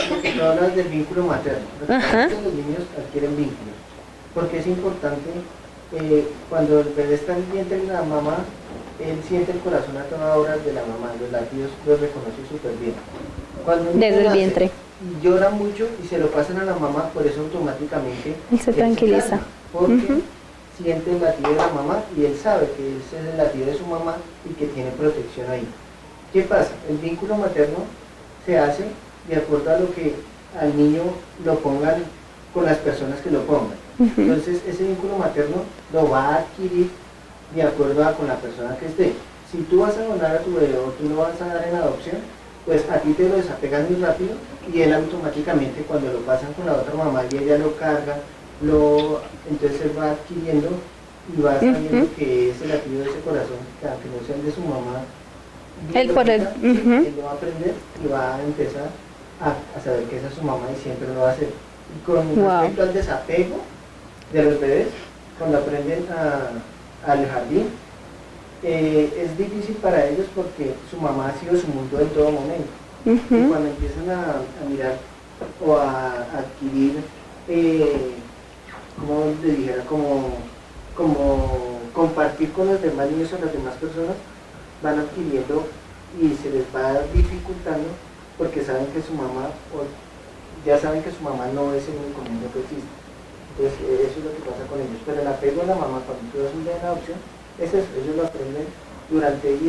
Speaker 4: lo que tú hablas del vínculo materno.
Speaker 1: Ajá.
Speaker 4: Los niños adquieren vínculos, porque es importante, cuando el bebé está en el vientre de la mamá, él siente el corazón a toda hora de la mamá, los latidos los reconoce súper bien. Cuando un niño
Speaker 1: Desde el
Speaker 4: nace
Speaker 1: vientre.
Speaker 4: y llora mucho y se lo pasan a la mamá, por eso automáticamente
Speaker 1: Él se tranquiliza.
Speaker 4: calma, porque
Speaker 1: Ujú.
Speaker 4: siente el latido de la mamá y él sabe que ese es el latido de su mamá y que tiene protección ahí. ¿Qué pasa? El vínculo materno se hace de acuerdo a lo que al niño lo pongan con las personas que lo pongan. Entonces ese vínculo materno lo va a adquirir de acuerdo a con la persona que esté. Si tú vas a donar a tu bebé o tú lo vas a dar en adopción, pues a ti te lo desapegan muy rápido y él automáticamente cuando lo pasan con la otra mamá y ella lo carga, entonces él va adquiriendo y va sabiendo que es el latido de ese corazón, que aunque no sea el de su mamá,
Speaker 1: Él por el-
Speaker 4: biológica, él lo va a aprender y va a empezar a saber que esa es su mamá y siempre lo va a hacer. Y con
Speaker 1: Wow.
Speaker 4: respecto al desapego de los bebés, cuando aprenden al jardín, es difícil para ellos porque su mamá ha sido su mundo en todo momento. Y cuando empiezan a mirar o a adquirir, como les dijera, como compartir con los demás niños o las demás personas, van adquiriendo y se les va dificultando porque saben que su mamá, ya saben que su mamá no es el único mundo que existe. Entonces eso es lo que pasa con ellos. Pero el apego a la mamá cuando tú das un día en adopción, es eso, ellos lo aprenden y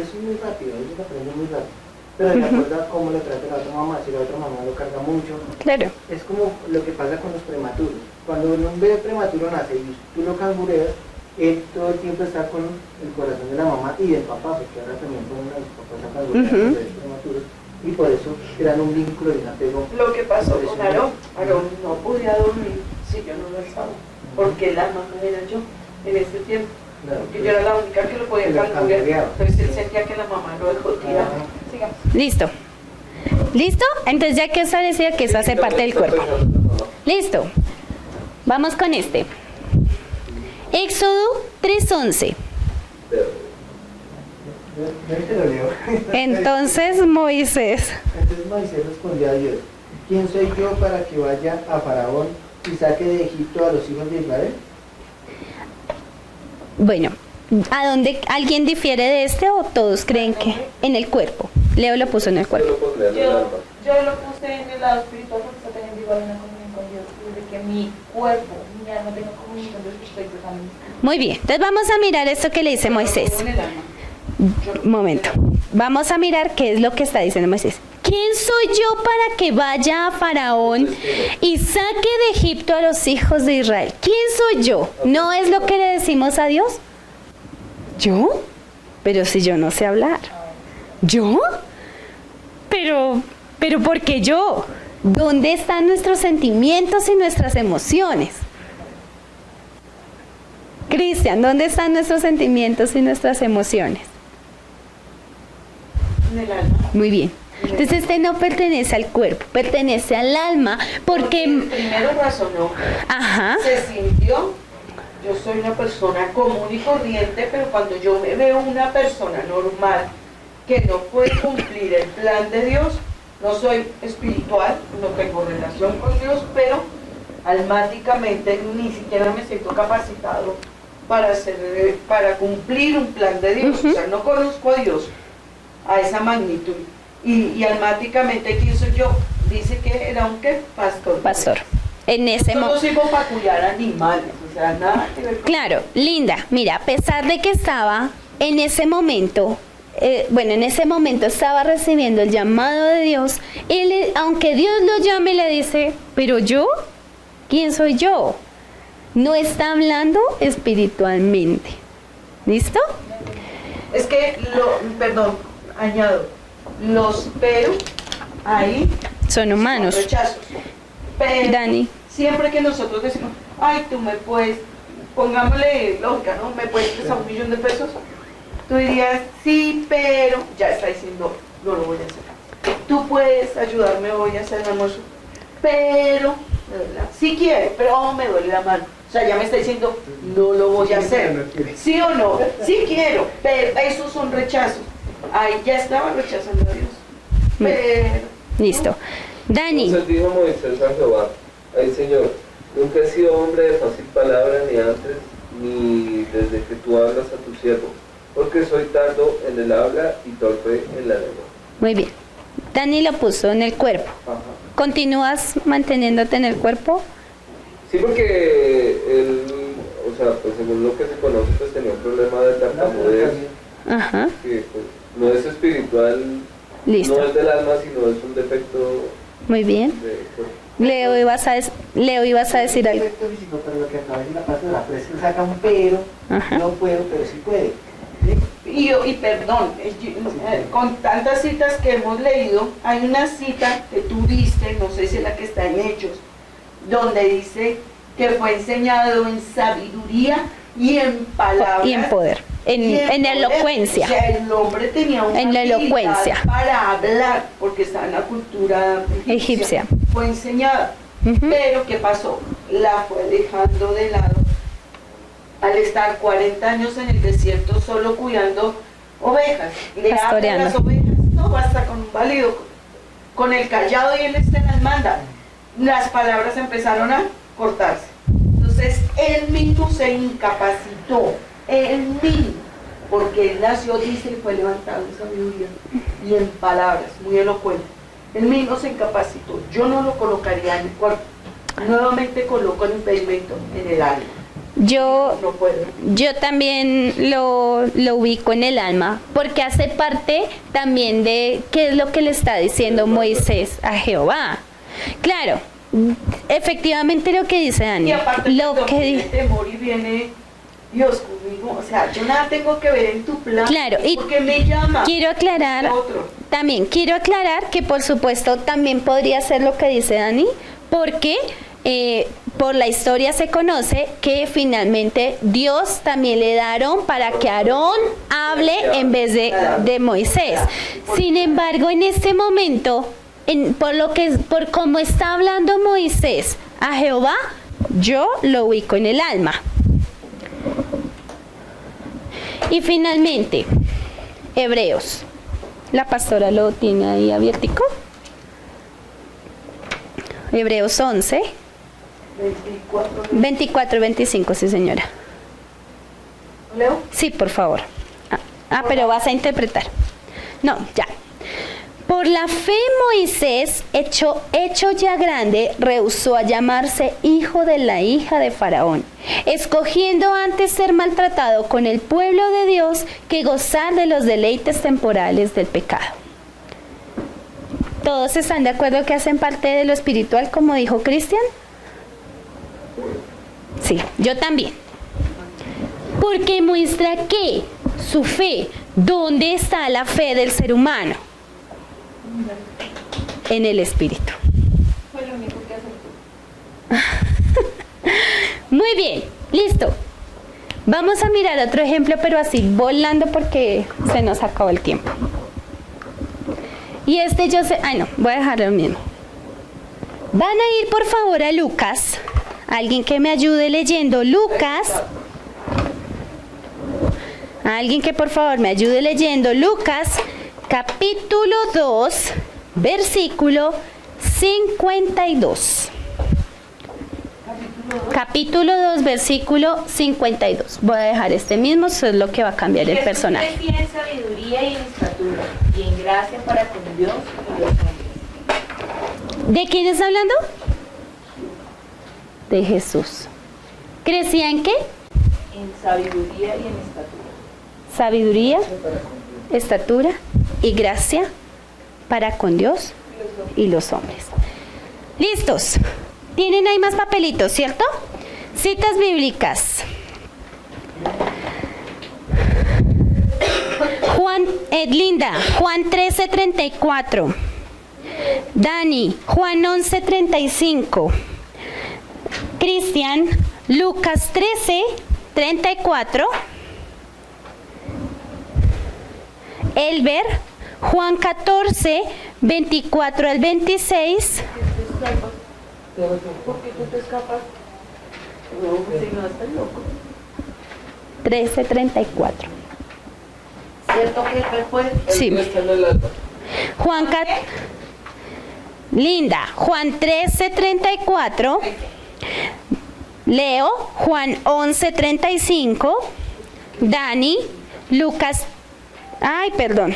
Speaker 4: eso es muy rápido, ellos lo aprenden muy rápido. Pero de acuerdo a cómo lo trata la otra mamá, si la otra mamá lo carga mucho,
Speaker 1: Claro.
Speaker 4: es como lo que pasa con los prematuros. Cuando un bebé prematuro nace y tú lo cangureas, él todo el tiempo está con el corazón de la mamá y del papá, porque ahora también ponen a los papás a cangurear a los bebés prematuros, y por eso crean un vínculo y un apego.
Speaker 2: Lo que pasó con Aarón no podía dormir si yo no lo estaba, porque la mamá era yo en ese tiempo.
Speaker 4: Claro,
Speaker 2: Porque yo era la única que lo podía cangurear. Entonces él sentía que la mamá lo dejó tirado. Sigamos.
Speaker 1: Listo. ¿Listo? Entonces ya que establecía que eso hace parte del cuerpo. Listo. Vamos con este. Éxodo 3:11.
Speaker 4: Yo te lo leo.
Speaker 1: Entonces Moisés.
Speaker 4: Entonces Moisés respondió a Dios: ¿quién soy yo para que vaya a Faraón y saque de Egipto a los hijos de Israel?
Speaker 1: Bueno, ¿a dónde alguien difiere de este o todos creen que en el cuerpo? Leo lo puso en el
Speaker 5: Yo
Speaker 1: cuerpo.
Speaker 5: lo pondría en el alma.
Speaker 3: Yo lo puse en el lado espiritual porque está teniendo igual una comunión con Dios. Desde que mi cuerpo, mi alma tenga comunión con Dios, estoy totalmente.
Speaker 1: Muy bien, entonces vamos a mirar esto que le dice Moisés.
Speaker 2: En el alma.
Speaker 1: Momento. Vamos a mirar qué es lo que está diciendo Moisés. ¿Quién soy yo para que vaya a Faraón y saque de Egipto a los hijos de Israel? ¿Quién soy yo? ¿No es lo que le decimos a Dios? ¿Yo? Pero si yo no sé hablar. ¿Yo? Pero ¿por qué yo? ¿Dónde están nuestros sentimientos y nuestras emociones? Cristian, ¿dónde están nuestros sentimientos y nuestras emociones?
Speaker 2: En el alma.
Speaker 1: Muy bien. Entonces este no pertenece al cuerpo, pertenece al alma, porque...
Speaker 2: Primero razonó,
Speaker 1: Ajá,
Speaker 2: se sintió, yo soy una persona común y corriente, pero cuando yo me veo una persona normal que no puede cumplir el plan de Dios, no soy espiritual, no tengo relación con Dios, pero almáticamente ni siquiera me siento capacitado para cumplir un plan de Dios. O sea, no conozco a Dios a esa magnitud. Y almáticamente, ¿quién soy yo? Dice que era un ¿qué? Pastor.
Speaker 1: pastor. En ese
Speaker 2: Yo no
Speaker 1: momento...
Speaker 2: sirvo para cuidar animales, o sea, nada que ver con...
Speaker 1: Claro, Linda, mira, a pesar de que estaba en ese momento, en ese momento estaba recibiendo el llamado de Dios, aunque Dios lo llame, le dice, pero yo, ¿quién soy yo? No está hablando espiritualmente. ¿Listo?
Speaker 2: Es que, añado, los pero ahí
Speaker 1: Son humanos.
Speaker 2: son rechazos. Pero
Speaker 1: Dani.
Speaker 2: siempre que nosotros decimos, ay, tú me puedes, pongámosle lógica, ¿no? ¿Me puedes prestar $1.000.000 de pesos? Tú dirías, sí, pero ya está diciendo, no lo voy a hacer. Tú puedes ayudarme hoy a hacer el almuerzo, pero, ¿verdad? Sí quiere, pero me duele la mano. O sea, ya me está diciendo, no lo voy a hacer. ¿Sí o no? Sí quiero, pero esos son rechazos. Ahí ya estaba rechazando a Dios. Pero...
Speaker 1: Listo. Dani.
Speaker 5: Entonces dijo Moisés a Jehová: ay Señor, nunca he sido hombre de fácil palabra, ni antes, ni desde que tú hablas a tu siervo, porque soy tardo en el habla y torpe en la lengua.
Speaker 1: Muy bien. Dani lo puso en el cuerpo.
Speaker 5: Ajá.
Speaker 1: ¿Continúas manteniéndote en el cuerpo?
Speaker 5: Sí, porque él, o sea, pues según lo que se conoce, pues tenía un problema de tartamudez,
Speaker 1: Ajá.
Speaker 5: que pues, no es espiritual,
Speaker 1: Listo.
Speaker 5: no es del alma, sino es un defecto
Speaker 1: Muy bien.
Speaker 5: de... pues,
Speaker 1: Leo, ibas a decir algo.
Speaker 4: Defecto físico, pero lo que acaba de decir la parte de la presión saca un pero,
Speaker 1: Ajá.
Speaker 4: no puedo, pero sí puede. ¿Sí?
Speaker 2: Y perdón, con tantas citas que hemos leído, hay una cita que tú viste, no sé si es la que está en Hechos, donde dice que fue enseñado en sabiduría y en palabras.
Speaker 1: Y en poder. En elocuencia.
Speaker 2: O sea, el hombre tenía una
Speaker 1: En la
Speaker 2: habilidad
Speaker 1: elocuencia.
Speaker 2: para hablar, porque está en la cultura
Speaker 1: Egipcia.
Speaker 2: Fue enseñada.
Speaker 1: Ujú.
Speaker 2: Pero ¿qué pasó? La fue dejando de lado. Al estar 40 años en el desierto solo cuidando ovejas. Le habla a
Speaker 1: Pastoreando.
Speaker 2: las ovejas. No basta con un válido. Con el callado y él está en las manda. Las palabras empezaron a cortarse. Entonces él mismo se incapacitó el niño, porque él nació, dice, y fue levantado en sabiduría y en palabras, muy elocuente. El niño se incapacitó, yo no lo colocaría en el cuerpo, nuevamente coloco el impedimento en el alma.
Speaker 1: Yo
Speaker 2: No puedo.
Speaker 1: también lo ubico en el alma, porque hace parte también de qué es lo que le está diciendo Moisés a Jehová. Claro, efectivamente lo que dice Dani,
Speaker 2: Y aparte
Speaker 1: lo
Speaker 2: cuando
Speaker 1: que
Speaker 2: viene
Speaker 1: di-
Speaker 2: temor y viene Dios conmigo, o sea, yo nada tengo que ver en tu plan,
Speaker 1: Claro, y
Speaker 2: porque me llama
Speaker 1: quiero aclarar,
Speaker 2: otro.
Speaker 1: también quiero aclarar que por supuesto también podría ser lo que dice Dani, porque por la historia se conoce que finalmente Dios también le daron para que Aarón hable en vez de Moisés. Sin embargo, en este momento, por cómo está hablando Moisés a Jehová, yo lo ubico en el alma. Y finalmente, Hebreos. La pastora lo tiene ahí abiertico. Hebreos 11, 24 y 25, sí señora.
Speaker 2: ¿Leo?
Speaker 1: Sí, por favor. Pero vas a interpretar. No, ya. Por la fe Moisés, hecho ya grande, rehusó a llamarse hijo de la hija de Faraón, escogiendo antes ser maltratado con el pueblo de Dios que gozar de los deleites temporales del pecado. ¿Todos están de acuerdo que hacen parte de lo espiritual, como dijo Cristian? Sí, yo también. Porque muestra que su fe, ¿dónde está la fe del ser humano? En el espíritu.
Speaker 3: Fue lo único que acertó.
Speaker 1: Muy bien, listo. Vamos a mirar otro ejemplo, pero así volando porque se nos acabó el tiempo. Y yo sé, no, voy a dejarlo mismo. Van a ir por favor a Lucas. Alguien que me ayude leyendo Lucas. Alguien que por favor me ayude leyendo Lucas, capítulo 2, versículo 52. Capítulo 2, versículo 52. Voy a dejar este mismo, eso es lo que va a cambiar el personaje.
Speaker 3: Jesús crecía en sabiduría y en estatura, y en gracia para con Dios y los hombres.
Speaker 1: ¿De quién está hablando? De Jesús. ¿Crecía en qué?
Speaker 3: En sabiduría y en estatura.
Speaker 1: Sabiduría, estatura y gracia para con Dios y los hombres. ¿Listos? Tienen ahí más papelitos, ¿cierto? Citas bíblicas. Linda, Juan 13:34. Dani, Juan 11:35. Cristian, Lucas 13:34. Elber, Juan 14:24 al 26.
Speaker 2: ¿Por qué tú te escapas? No, pues si no, estás loco.
Speaker 1: 13:34.
Speaker 2: ¿Cierto que él fue?
Speaker 1: Sí.
Speaker 5: El está en el alma.
Speaker 1: Juan Linda, Juan 13:34. Leo, Juan 11:35. Dani, Lucas. Ay, perdón.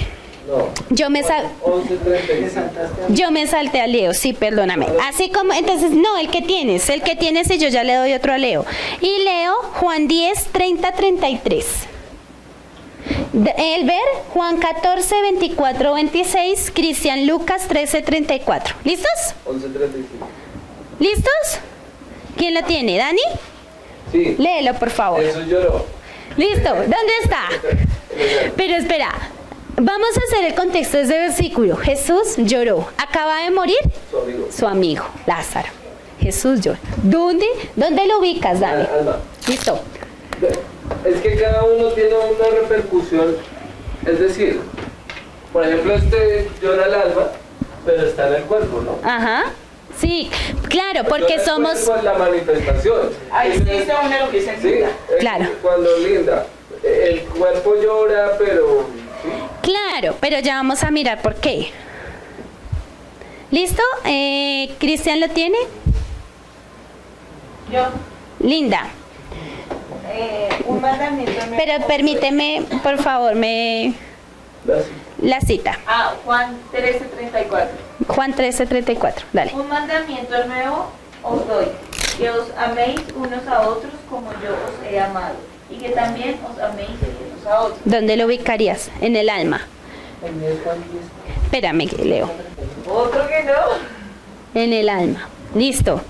Speaker 5: No.
Speaker 1: Yo me
Speaker 5: 11:35.
Speaker 1: Yo me salté a Leo, sí, perdóname. Así como, entonces, no, el que tienes y yo ya le doy otro a Leo. Y Leo, Juan 10:30-33. Elber, Juan 14:24-26. Cristian, Lucas 13:34. ¿Listos?
Speaker 5: 11:35.
Speaker 1: ¿Listos? ¿Quién lo tiene? ¿Dani?
Speaker 5: Sí.
Speaker 1: Léelo, por favor.
Speaker 5: Eso lloró.
Speaker 1: ¿Listo? ¿Dónde está? Pero espera, vamos a hacer el contexto de ese versículo. Jesús lloró. Acaba de morir
Speaker 5: Su amigo.
Speaker 1: Lázaro. Jesús llora. ¿Dónde lo ubicas, Dani?
Speaker 5: Alma.
Speaker 1: Listo.
Speaker 5: Es que cada uno tiene una repercusión. Es decir, por ejemplo, llora el alma, pero está en el cuerpo, ¿no?
Speaker 1: Ajá. Sí, claro, porque
Speaker 5: Llora el
Speaker 1: somos...
Speaker 5: cuerpo en la manifestación.
Speaker 2: Ahí sí está una lo que se
Speaker 5: Sí,
Speaker 1: Claro.
Speaker 5: Cuando Linda, el cuerpo llora, pero... ¿sí?
Speaker 1: Claro, pero ya vamos a mirar por qué. ¿Listo? ¿Cristian lo tiene?
Speaker 3: Yo,
Speaker 1: Linda.
Speaker 3: un mandamiento nuevo.
Speaker 1: Pero permíteme, por favor, la cita.
Speaker 3: Juan 13:34.
Speaker 1: Juan 13:34, dale.
Speaker 3: Un mandamiento nuevo os doy, que os améis unos a otros como yo os he amado, y que también os améis unos a otros.
Speaker 1: ¿Dónde lo ubicarías? En el alma.
Speaker 4: El mío es Juan 10.
Speaker 1: Espérame, que leo.
Speaker 3: Otro que no.
Speaker 1: En el alma. Listo.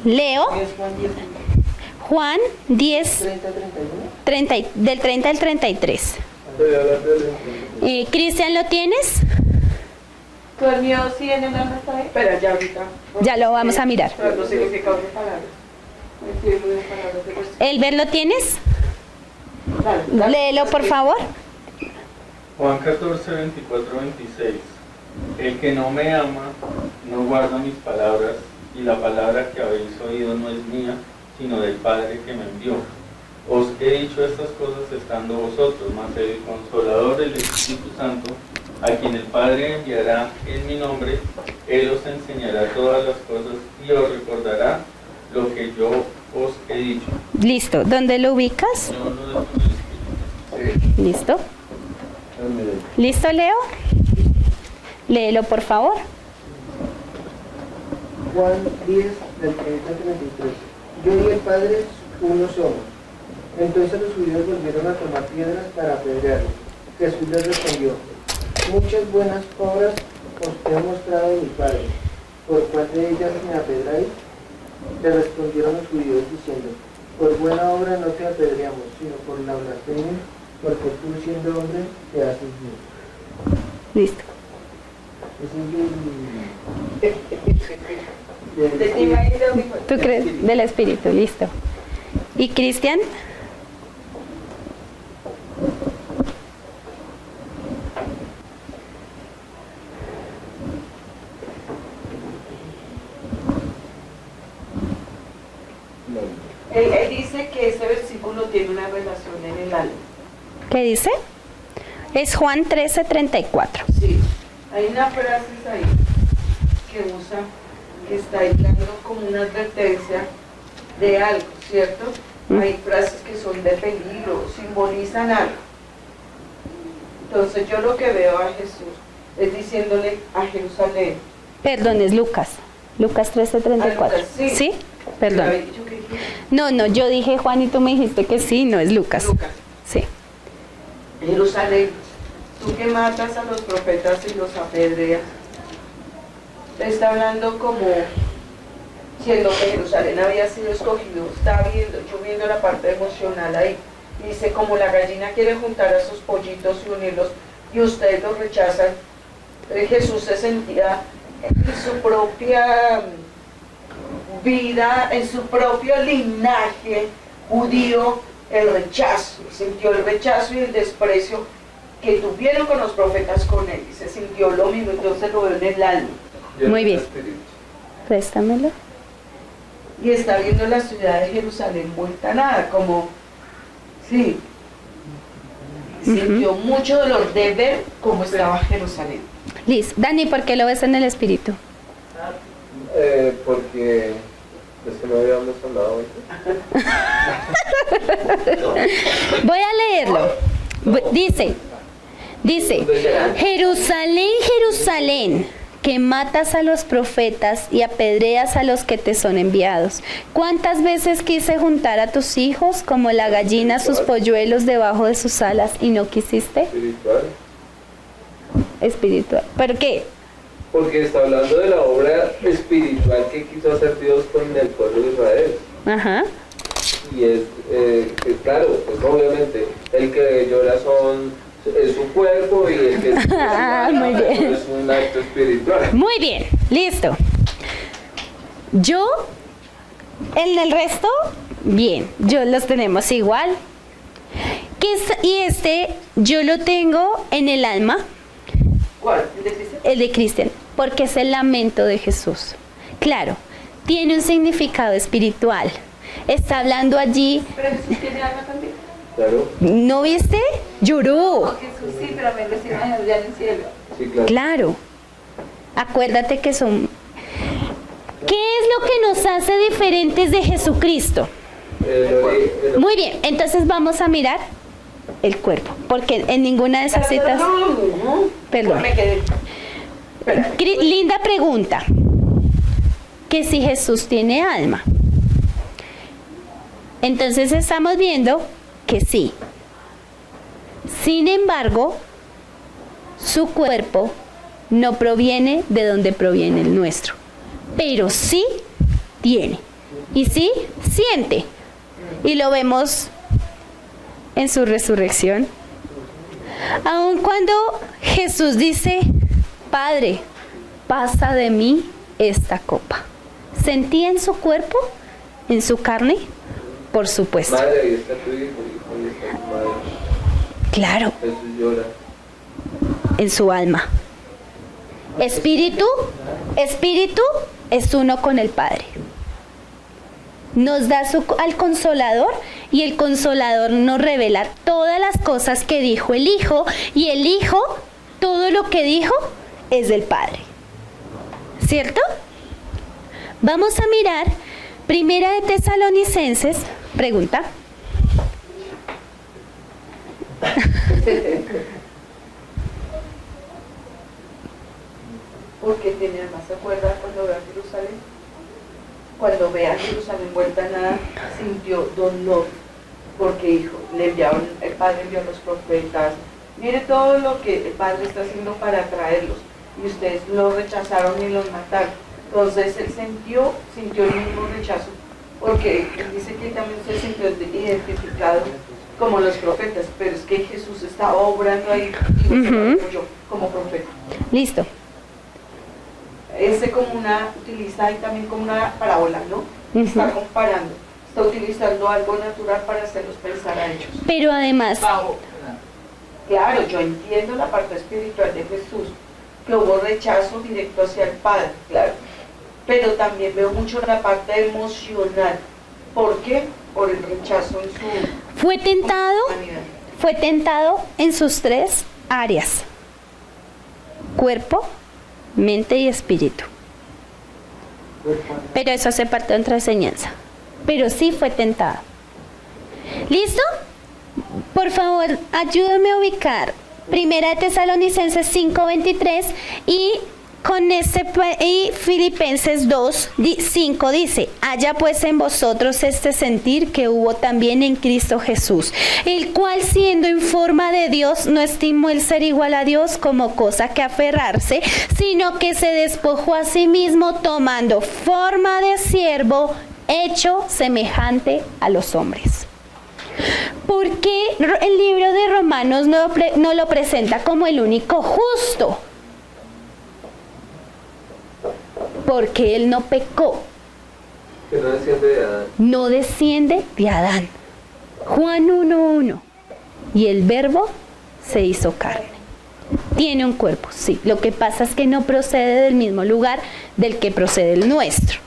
Speaker 1: Leo
Speaker 4: El mío es Juan 10,
Speaker 1: Juan 10,
Speaker 4: 30, 31.
Speaker 1: 30, del 30 al 33. Cristian, ¿lo tienes?
Speaker 3: ¿Tú el mío sí en el alma está ahí?
Speaker 2: Espera, ya ahorita.
Speaker 1: Ya lo vamos a mirar.
Speaker 2: Pero no significa otra palabra. No entiendo de palabras de cuestión.
Speaker 1: ¿Elber lo tienes?
Speaker 2: Dale.
Speaker 1: Léelo, por favor.
Speaker 7: Juan 14, 24, 26. El que no me ama no guarda mis palabras, y la palabra que habéis oído no es mía, sino del Padre que me envió. Os he dicho estas cosas estando vosotros, mas el Consolador, el Espíritu Santo, a quien el Padre enviará en mi nombre, Él os enseñará todas las cosas y os recordará lo que yo os he dicho.
Speaker 1: Listo. ¿Dónde lo ubicas?
Speaker 7: Yo no dejo el Espíritu.
Speaker 1: Listo. ¿Listo, Leo? Léelo, por favor.
Speaker 4: Juan 10, del 30 al 33. Yo y el Padre uno somos. Entonces los judíos volvieron a tomar piedras para apedrearlo. Jesús les respondió: muchas buenas obras os he mostrado de mi Padre. ¿Por cuál de ellas me apedreáis? Le respondieron los judíos diciendo: por buena obra no te apedreamos, sino por la blasfemia, porque tú siendo hombre te haces Dios.
Speaker 1: Listo.
Speaker 4: Ese es
Speaker 3: ¿De ti va a ir lo mismo?
Speaker 1: ¿Tú crees? Del Espíritu, listo. ¿Y Cristian?
Speaker 2: Él dice que ese versículo tiene una relación en el alma.
Speaker 1: ¿Qué dice? Es Juan 13:34.
Speaker 2: Sí, hay una frase ahí que usa, que está ahí dando como una advertencia de algo, ¿cierto? Hay frases que son de peligro, simbolizan algo. Entonces yo lo que veo a Jesús es diciéndole a Jerusalén.
Speaker 1: Perdón, es Lucas. Lucas 13:34.
Speaker 2: Sí.
Speaker 1: ¿Sí? Perdón.
Speaker 2: ¿Había dicho que dije?
Speaker 1: No, yo dije Juan y tú me dijiste que sí, no es Lucas.
Speaker 2: Lucas.
Speaker 1: Sí.
Speaker 2: Jerusalén, tú que matas a los profetas y los apedreas, te está hablando como siendo que Jerusalén había sido escogido. Está viendo, yo viendo la parte emocional ahí. Dice, como la gallina quiere juntar a sus pollitos y unirlos, y ustedes los rechazan. Jesús se sentía en su propia vida, en su propio linaje judío, el rechazo. Sintió el rechazo y el desprecio que tuvieron con los profetas con él. Y se sintió lo mismo, entonces lo veo en el alma.
Speaker 1: Muy bien. Préstamelo.
Speaker 2: Y está viendo la ciudad de Jerusalén vuelta a nada, como, sí, sintió mucho dolor de ver cómo estaba Jerusalén.
Speaker 1: Listo. Dani, ¿por qué lo ves en el Espíritu?
Speaker 5: Porque es que no habíamos hablado antes.
Speaker 1: Voy a leerlo. Dice, Jerusalén, Jerusalén, que matas a los profetas y apedreas a los que te son enviados. ¿Cuántas veces quise juntar a tus hijos como la gallina sus polluelos debajo de sus alas y no quisiste?
Speaker 5: Espiritual.
Speaker 1: Espiritual. ¿Por qué?
Speaker 5: Porque está hablando de la obra espiritual que quiso hacer Dios con el pueblo de Israel.
Speaker 1: Ajá.
Speaker 5: Y es claro, pues obviamente el que llora es su cuerpo y el que
Speaker 1: Muy bien.
Speaker 5: es un acto espiritual.
Speaker 1: Muy bien, listo. Yo, en el resto, bien, yo los tenemos igual. Yo lo tengo en el alma,
Speaker 2: ¿Cuál? ¿El de Cristian?
Speaker 1: el de Cristian, porque es el lamento de Jesús. Claro, tiene un significado espiritual. Está hablando allí,
Speaker 3: Pero Jesús tiene alma también.
Speaker 5: Claro,
Speaker 1: ¿no viste? Lloró.
Speaker 3: Jesús sí, pero me reciben allá en el cielo.
Speaker 5: sí, claro.
Speaker 1: Claro. Acuérdate que son... ¿Qué es lo que nos hace diferentes de Jesucristo? Muy bien, entonces vamos a mirar el cuerpo, porque en ninguna de esas citas... Perdón.
Speaker 2: Me quedé.
Speaker 1: Linda pregunta. Que si Jesús tiene alma. Entonces estamos viendo que sí. Sin embargo, su cuerpo no proviene de donde proviene el nuestro, pero sí tiene y sí siente. Y lo vemos en su resurrección. Aun cuando Jesús dice, Padre, pasa de mí esta copa. ¿Sentía en su cuerpo, en su carne? Por supuesto.
Speaker 5: Madre, ahí está tu hijo, ahí está tu madre.
Speaker 1: Claro.
Speaker 5: Jesús llora.
Speaker 1: En su alma. Espíritu es uno con el Padre. Nos da al Consolador y el Consolador nos revela todas las cosas que dijo el Hijo y el Hijo, todo lo que dijo es del Padre. ¿Cierto? Vamos a mirar Primera de Tesalonicenses, pregunta.
Speaker 2: Porque tenía más, ¿se acuerda cuando ve a Jerusalén? Cuando ve a Jerusalén vuelta a nada, sintió dolor, porque dijo, el Padre envió a los profetas, mire todo lo que el Padre está haciendo para traerlos, y ustedes lo rechazaron y los mataron. Entonces él sintió el mismo rechazo, porque él dice que también se sintió identificado como los profetas, pero es que Jesús estaba obrando ahí, como profeta.
Speaker 1: Listo.
Speaker 2: Utiliza ahí también como una parábola, ¿no? Está comparando, está utilizando algo natural para hacerlos pensar a ellos.
Speaker 1: Pero además...
Speaker 2: Claro, yo entiendo la parte espiritual de Jesús, que hubo rechazo directo hacia el Padre, claro. Pero también veo mucho la parte emocional. ¿Por qué? Por el rechazo en su...
Speaker 1: Fue tentado en sus tres áreas: cuerpo, mente y espíritu. Pero eso hace parte de otra enseñanza. Pero sí fue tentado. ¿Listo? Por favor, ayúdame a ubicar Primera de Tesalonicenses 5:23 y Filipenses 2:5 dice: haya pues en vosotros este sentir que hubo también en Cristo Jesús, el cual siendo en forma de Dios no estimó el ser igual a Dios como cosa que aferrarse, sino que se despojó a sí mismo tomando forma de siervo, hecho semejante a los hombres. ¿Por qué el libro de Romanos no lo presenta como el único justo? Porque él no pecó.
Speaker 5: Que no desciende de Adán.
Speaker 1: No desciende de Adán. Juan 1:1. Y el verbo se hizo carne. Tiene un cuerpo, sí. Lo que pasa es que no procede del mismo lugar del que procede el nuestro.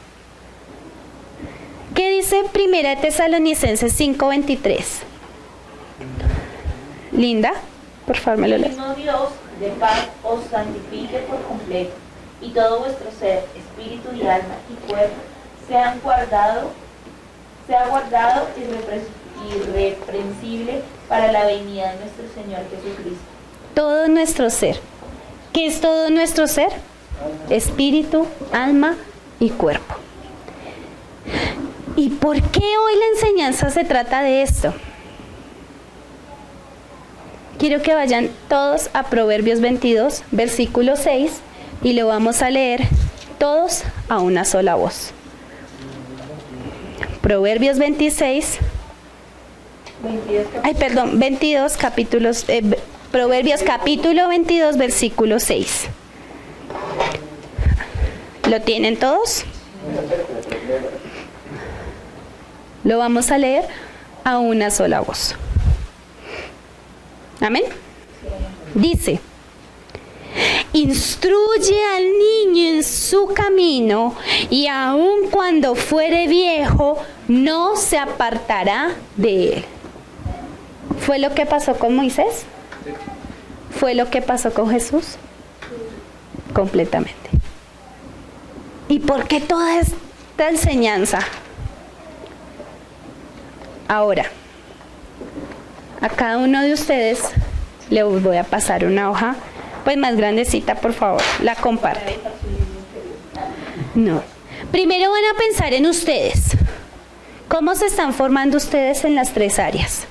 Speaker 1: ¿Qué dice Primera de Tesalonicenses 5:23? Linda, por favor, me lo lees.
Speaker 3: El mismo Dios de paz os santifique por completo, y todo vuestro ser, espíritu y alma y cuerpo sea guardado irreprensible para la venida de nuestro Señor Jesucristo.
Speaker 1: Todo nuestro ser. ¿Qué es todo nuestro ser? Espíritu, alma y cuerpo. ¿Y por qué hoy la enseñanza se trata de esto? Quiero que vayan todos a Proverbios 22, versículo 6, y lo vamos a leer todos a una sola voz. Proverbios 22, Proverbios capítulo 22, versículo 6. ¿Lo tienen todos? Lo vamos a leer a una sola voz. Amén. Dice: instruye al niño en su camino, y aun cuando fuere viejo, no se apartará de él. ¿Fue lo que pasó con Moisés? ¿Fue lo que pasó con Jesús? Completamente. ¿Y por qué toda esta enseñanza? Ahora, a cada uno de ustedes le voy a pasar una hoja, pues más grandecita, por favor, la comparte. No. Primero van a pensar en ustedes. ¿Cómo se están formando ustedes en las 3 áreas?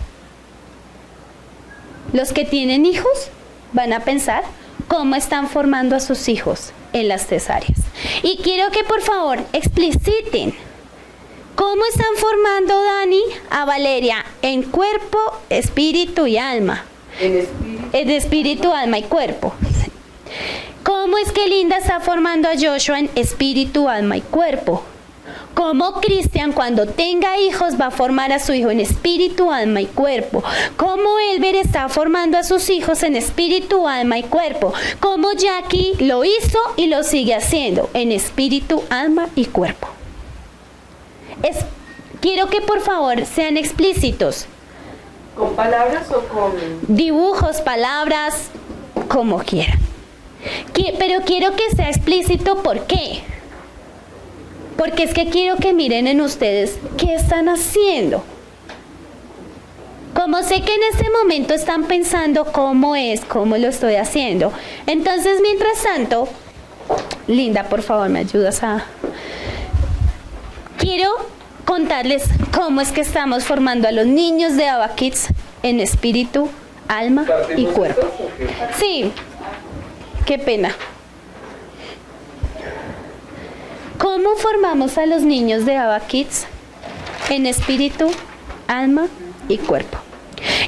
Speaker 1: Los que tienen hijos van a pensar cómo están formando a sus hijos en las 3 áreas. Y quiero que por favor expliciten cómo están formando Dani a Valeria en cuerpo, espíritu y alma. En espíritu, alma y cuerpo. ¿Cómo es que Linda está formando a Joshua en espíritu, alma y cuerpo? ¿Cómo Cristian cuando tenga hijos va a formar a su hijo en espíritu, alma y cuerpo? ¿Cómo Elber está formando a sus hijos en espíritu, alma y cuerpo? ¿Cómo Jackie lo hizo y lo sigue haciendo en espíritu, alma y cuerpo? Quiero que por favor sean explícitos.
Speaker 2: ¿Con palabras o con...?
Speaker 1: Dibujos, palabras, como quieran. Pero quiero que sea explícito, ¿por qué? Porque es que quiero que miren en ustedes qué están haciendo. Como sé que en este momento están pensando cómo lo estoy haciendo. Entonces, mientras tanto, Linda, por favor, me ayudas a... Quiero contarles cómo es que estamos formando a los niños de Abba Kids en espíritu, alma y cuerpo. Sí, qué pena. ¿Cómo formamos a los niños de Abba Kids en espíritu, alma y cuerpo?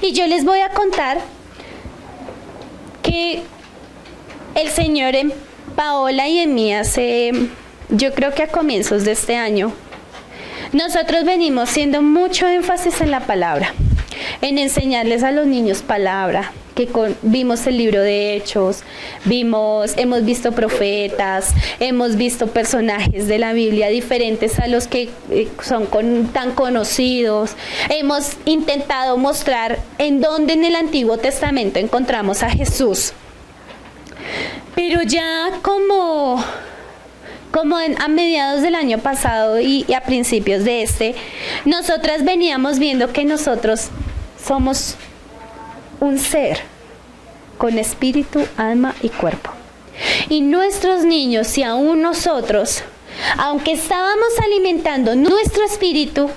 Speaker 1: Y yo les voy a contar que el Señor en Paola y en mí yo creo que a comienzos de este año, nosotros venimos haciendo mucho énfasis en la palabra, en enseñarles a los niños palabra, que vimos el libro de Hechos, hemos visto profetas, hemos visto personajes de la Biblia diferentes a los que son tan conocidos. Hemos intentado mostrar en dónde en el Antiguo Testamento encontramos a Jesús. Pero ya como a mediados del año pasado y a principios de nosotras veníamos viendo que nosotros somos un ser con espíritu, alma y cuerpo. Y nuestros niños y aún nosotros, aunque estábamos alimentando nuestro espíritu,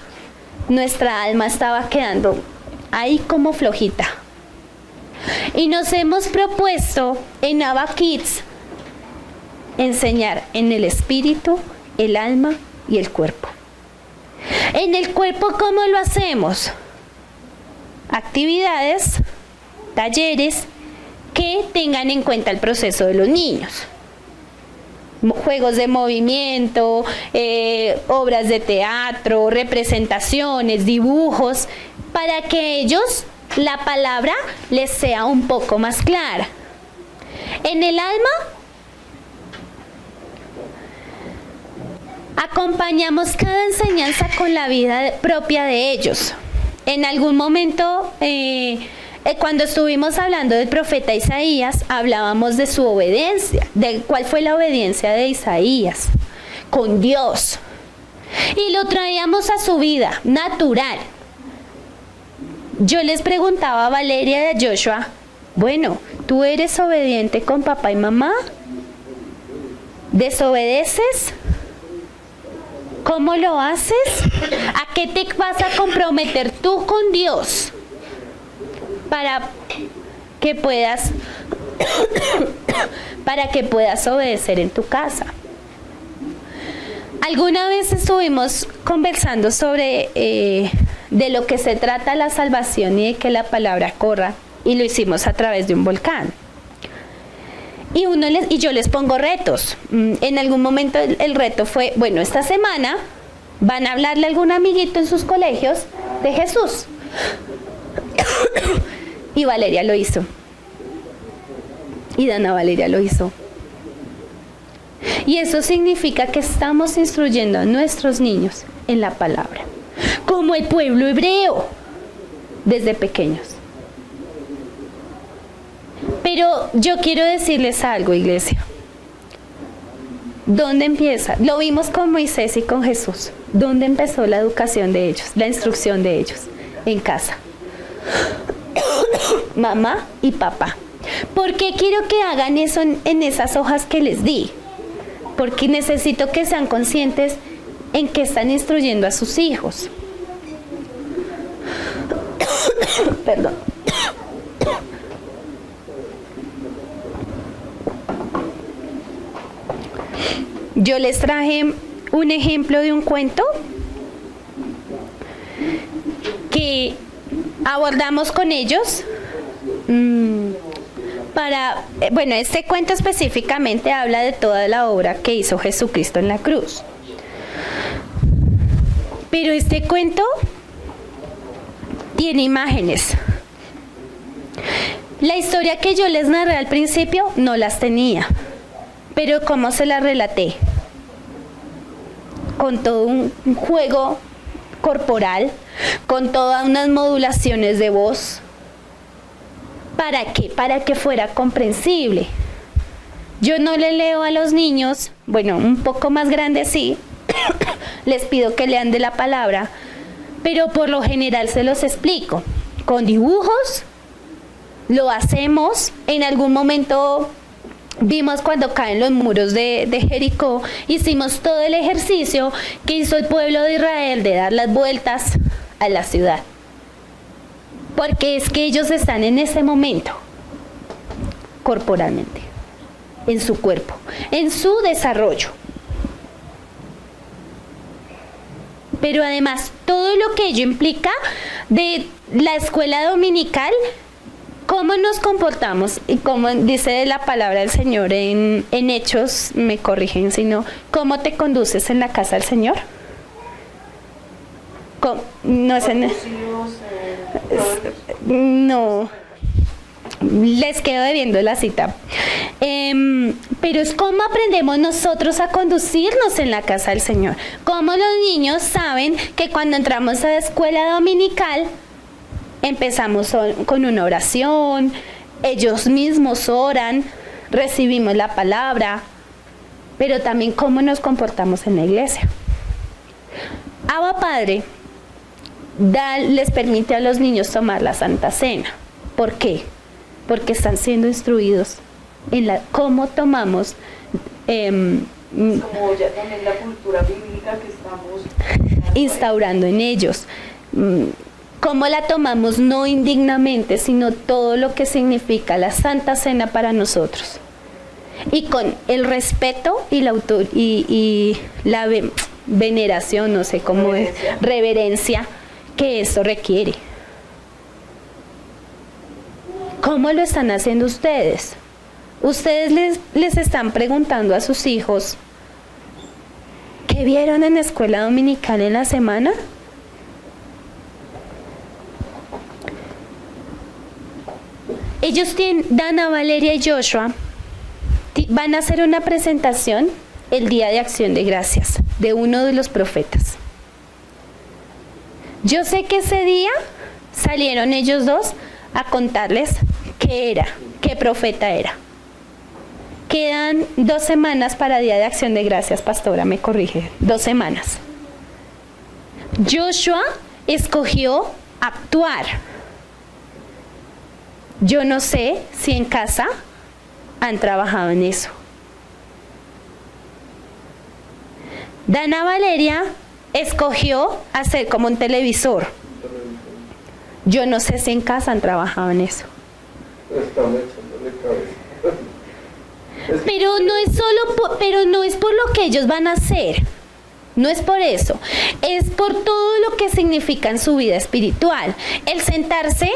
Speaker 1: nuestra alma estaba quedando ahí como flojita. Y nos hemos propuesto en Abba Kids enseñar en el espíritu, el alma y el cuerpo. En el cuerpo, ¿cómo lo hacemos? Actividades, talleres que tengan en cuenta el proceso de los niños. Juegos de movimiento, obras de teatro, representaciones, dibujos, para que ellos la palabra les sea un poco más clara. En el alma, acompañamos cada enseñanza con la vida propia de ellos. En algún momento, cuando estuvimos hablando del profeta Isaías, hablábamos de su obediencia, de cuál fue la obediencia de Isaías con Dios. Y lo traíamos a su vida natural. Yo les preguntaba a Valeria y a Joshua, bueno, ¿tú eres obediente con papá y mamá? ¿Desobedeces? ¿Cómo lo haces? ¿A qué te vas a comprometer tú con Dios para que puedas obedecer en tu casa? Alguna vez estuvimos conversando sobre de lo que se trata la salvación y de que la palabra corra, y lo hicimos a través de un volcán. Y yo les pongo retos. En algún momento el reto fue, bueno, esta semana van a hablarle a algún amiguito en sus colegios de Jesús. Y Valeria lo hizo. Y Dana Valeria lo hizo. Y eso significa que estamos instruyendo a nuestros niños en la palabra, como el pueblo hebreo, desde pequeños. Pero yo quiero decirles algo, iglesia. ¿Dónde empieza? Lo vimos con Moisés y con Jesús. ¿Dónde empezó la educación de ellos, la instrucción de ellos? en casa. Mamá y papá. ¿Por qué quiero que hagan eso en esas hojas que les di? Porque necesito que sean conscientes en que están instruyendo a sus hijos. Perdón. Yo les traje un ejemplo de un cuento que abordamos con ellos bueno, este cuento específicamente habla de toda la obra que hizo Jesucristo en la cruz. Pero este cuento tiene imágenes. La historia que yo les narré al principio no las tenía, pero ¿cómo se las relaté? Con todo un juego corporal, con todas unas modulaciones de voz. ¿Para qué? Para que fuera comprensible. Yo no le leo a los niños, bueno, un poco más grandes sí, les pido que lean de la palabra, pero por lo general se los explico. Con dibujos, lo hacemos, en algún momento vimos cuando caen los muros de Jericó, hicimos todo el ejercicio que hizo el pueblo de Israel de dar las vueltas a la ciudad. Porque es que ellos están en ese momento, corporalmente, en su cuerpo, en su desarrollo. Pero además, todo lo que ello implica de la escuela dominical, cómo nos comportamos, y como dice la palabra del Señor en Hechos, me corrigen si no, ¿cómo te conduces en la casa del Señor? No es en... No, les quedo debiendo la cita. Pero es cómo aprendemos nosotros a conducirnos en la casa del Señor. Cómo los niños saben que cuando entramos a la escuela dominical, empezamos con una oración, ellos mismos oran, recibimos la palabra, pero también cómo nos comportamos en la iglesia. Abba Padre les permite a los niños tomar la Santa Cena. ¿Por qué? Porque están siendo instruidos en cómo tomamos
Speaker 2: como ya también la cultura bíblica que estamos
Speaker 1: instaurando en ellos. Cómo la tomamos no indignamente, sino todo lo que significa la Santa Cena para nosotros. Y con el respeto y la veneración, no sé cómo es, reverencia que esto requiere. ¿Cómo lo están haciendo ustedes? Ustedes les están preguntando a sus hijos ¿qué vieron en la escuela dominical en la semana? Ellos Dana, Valeria y Joshua van a hacer una presentación el Día de Acción de Gracias de uno de los profetas. Yo sé que ese día salieron ellos dos a contarles qué era, qué profeta era. Quedan 2 semanas para Día de Acción de Gracias, pastora, me corrige, 2 semanas. Joshua escogió actuar. Yo no sé si en casa han trabajado en eso. Dana Valeria escogió hacer como un televisor. Yo no sé si en casa han trabajado en eso. Pero no es por lo que ellos van a hacer. No es por eso. Es por todo lo que significa en su vida espiritual. El sentarse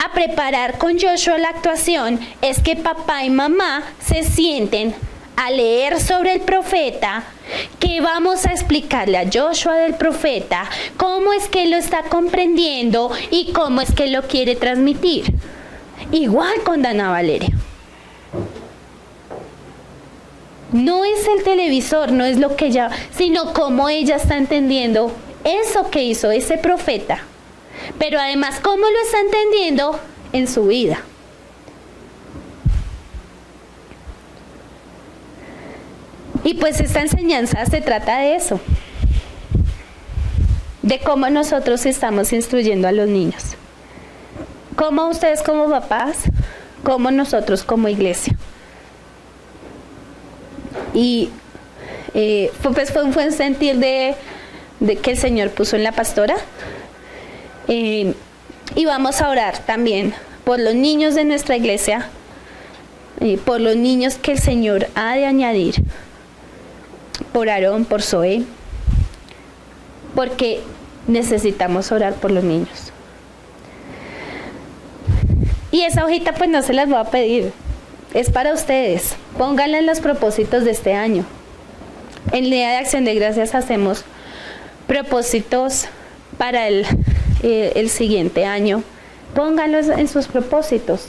Speaker 1: a preparar con Joshua la actuación es que papá y mamá se sienten a leer sobre el profeta, que vamos a explicarle a Joshua del profeta, cómo es que lo está comprendiendo y cómo es que lo quiere transmitir. Igual con Dana Valeria. No es el televisor, no es lo que ella, sino cómo ella está entendiendo eso que hizo ese profeta. Pero además, cómo lo está entendiendo en su vida. Y pues esta enseñanza se trata de eso. de cómo nosotros estamos instruyendo a los niños. Cómo ustedes como papás, cómo nosotros como iglesia. Y fue un sentir de que el Señor puso en la pastora. Y vamos a orar también por los niños de nuestra iglesia, por los niños que el Señor ha de añadir, por Aarón, por Zoe, porque necesitamos orar por los niños. Y esa hojita pues no se las voy a pedir, es para ustedes. Pónganla en los propósitos de este año. En el Día de Acción de Gracias hacemos propósitos para el siguiente año. Pónganlos en sus propósitos.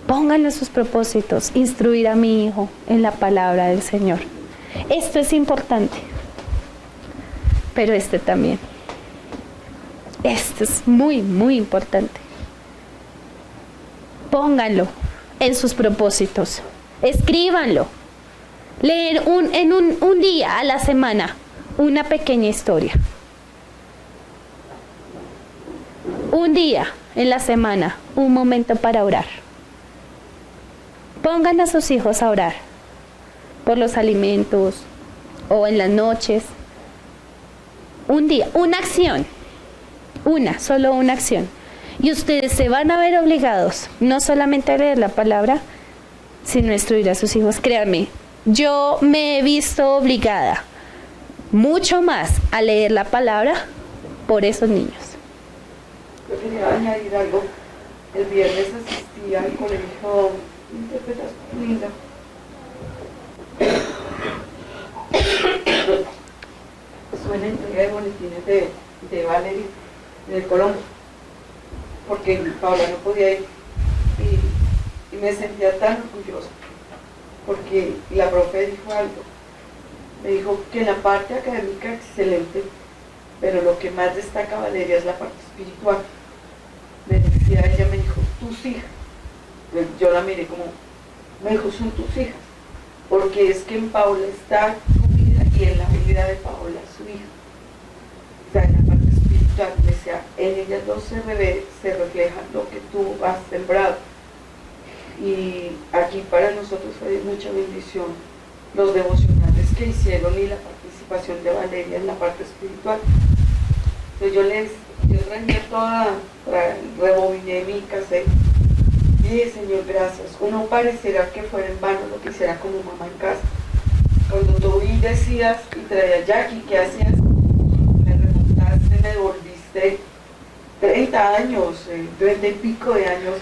Speaker 1: Pónganlo en sus propósitos. Instruir a mi hijo en la palabra del Señor. Esto es importante. Pero este también. Este es muy, muy importante. Pónganlo en sus propósitos. Escríbanlo. Leer un día a la semana una pequeña historia. Un día en la semana, un momento para orar. Pongan a sus hijos a orar por los alimentos o en las noches. Un día, una acción, solo una acción. Y ustedes se van a ver obligados no solamente a leer la palabra, sino a instruir a sus hijos. Créanme, yo me he visto obligada mucho más a leer la palabra por esos niños.
Speaker 2: Yo quería añadir algo. El viernes asistí al colegio Interpretación Linda. Fue una entrega de boletines de Valerie en el Colombo, porque Paola no podía ir y me sentía tan orgullosa, porque la profe dijo algo. Me dijo que en la parte académica excelente, pero lo que más destaca Valeria es la parte espiritual. Me decía ella, me dijo, tus hijas. Yo la miré como, me dijo, son tus hijas, porque es que en Paola está tu vida y en la vida de Paola su hija. O sea, en la parte espiritual, me decía, en ellas dos se refleja lo que tú has sembrado. Y aquí para nosotros fue mucha bendición los devocionales que hicieron y la participación de Valeria en la parte espiritual. Entonces yo traía rebobiné mi cassette y dije, Señor, gracias. Uno pareciera que fuera en vano lo que hiciera como mamá en casa. Cuando tú decías y traías, Jackie, ¿qué hacías? Me remontaste, me devolviste 30 años, 20 y pico de años,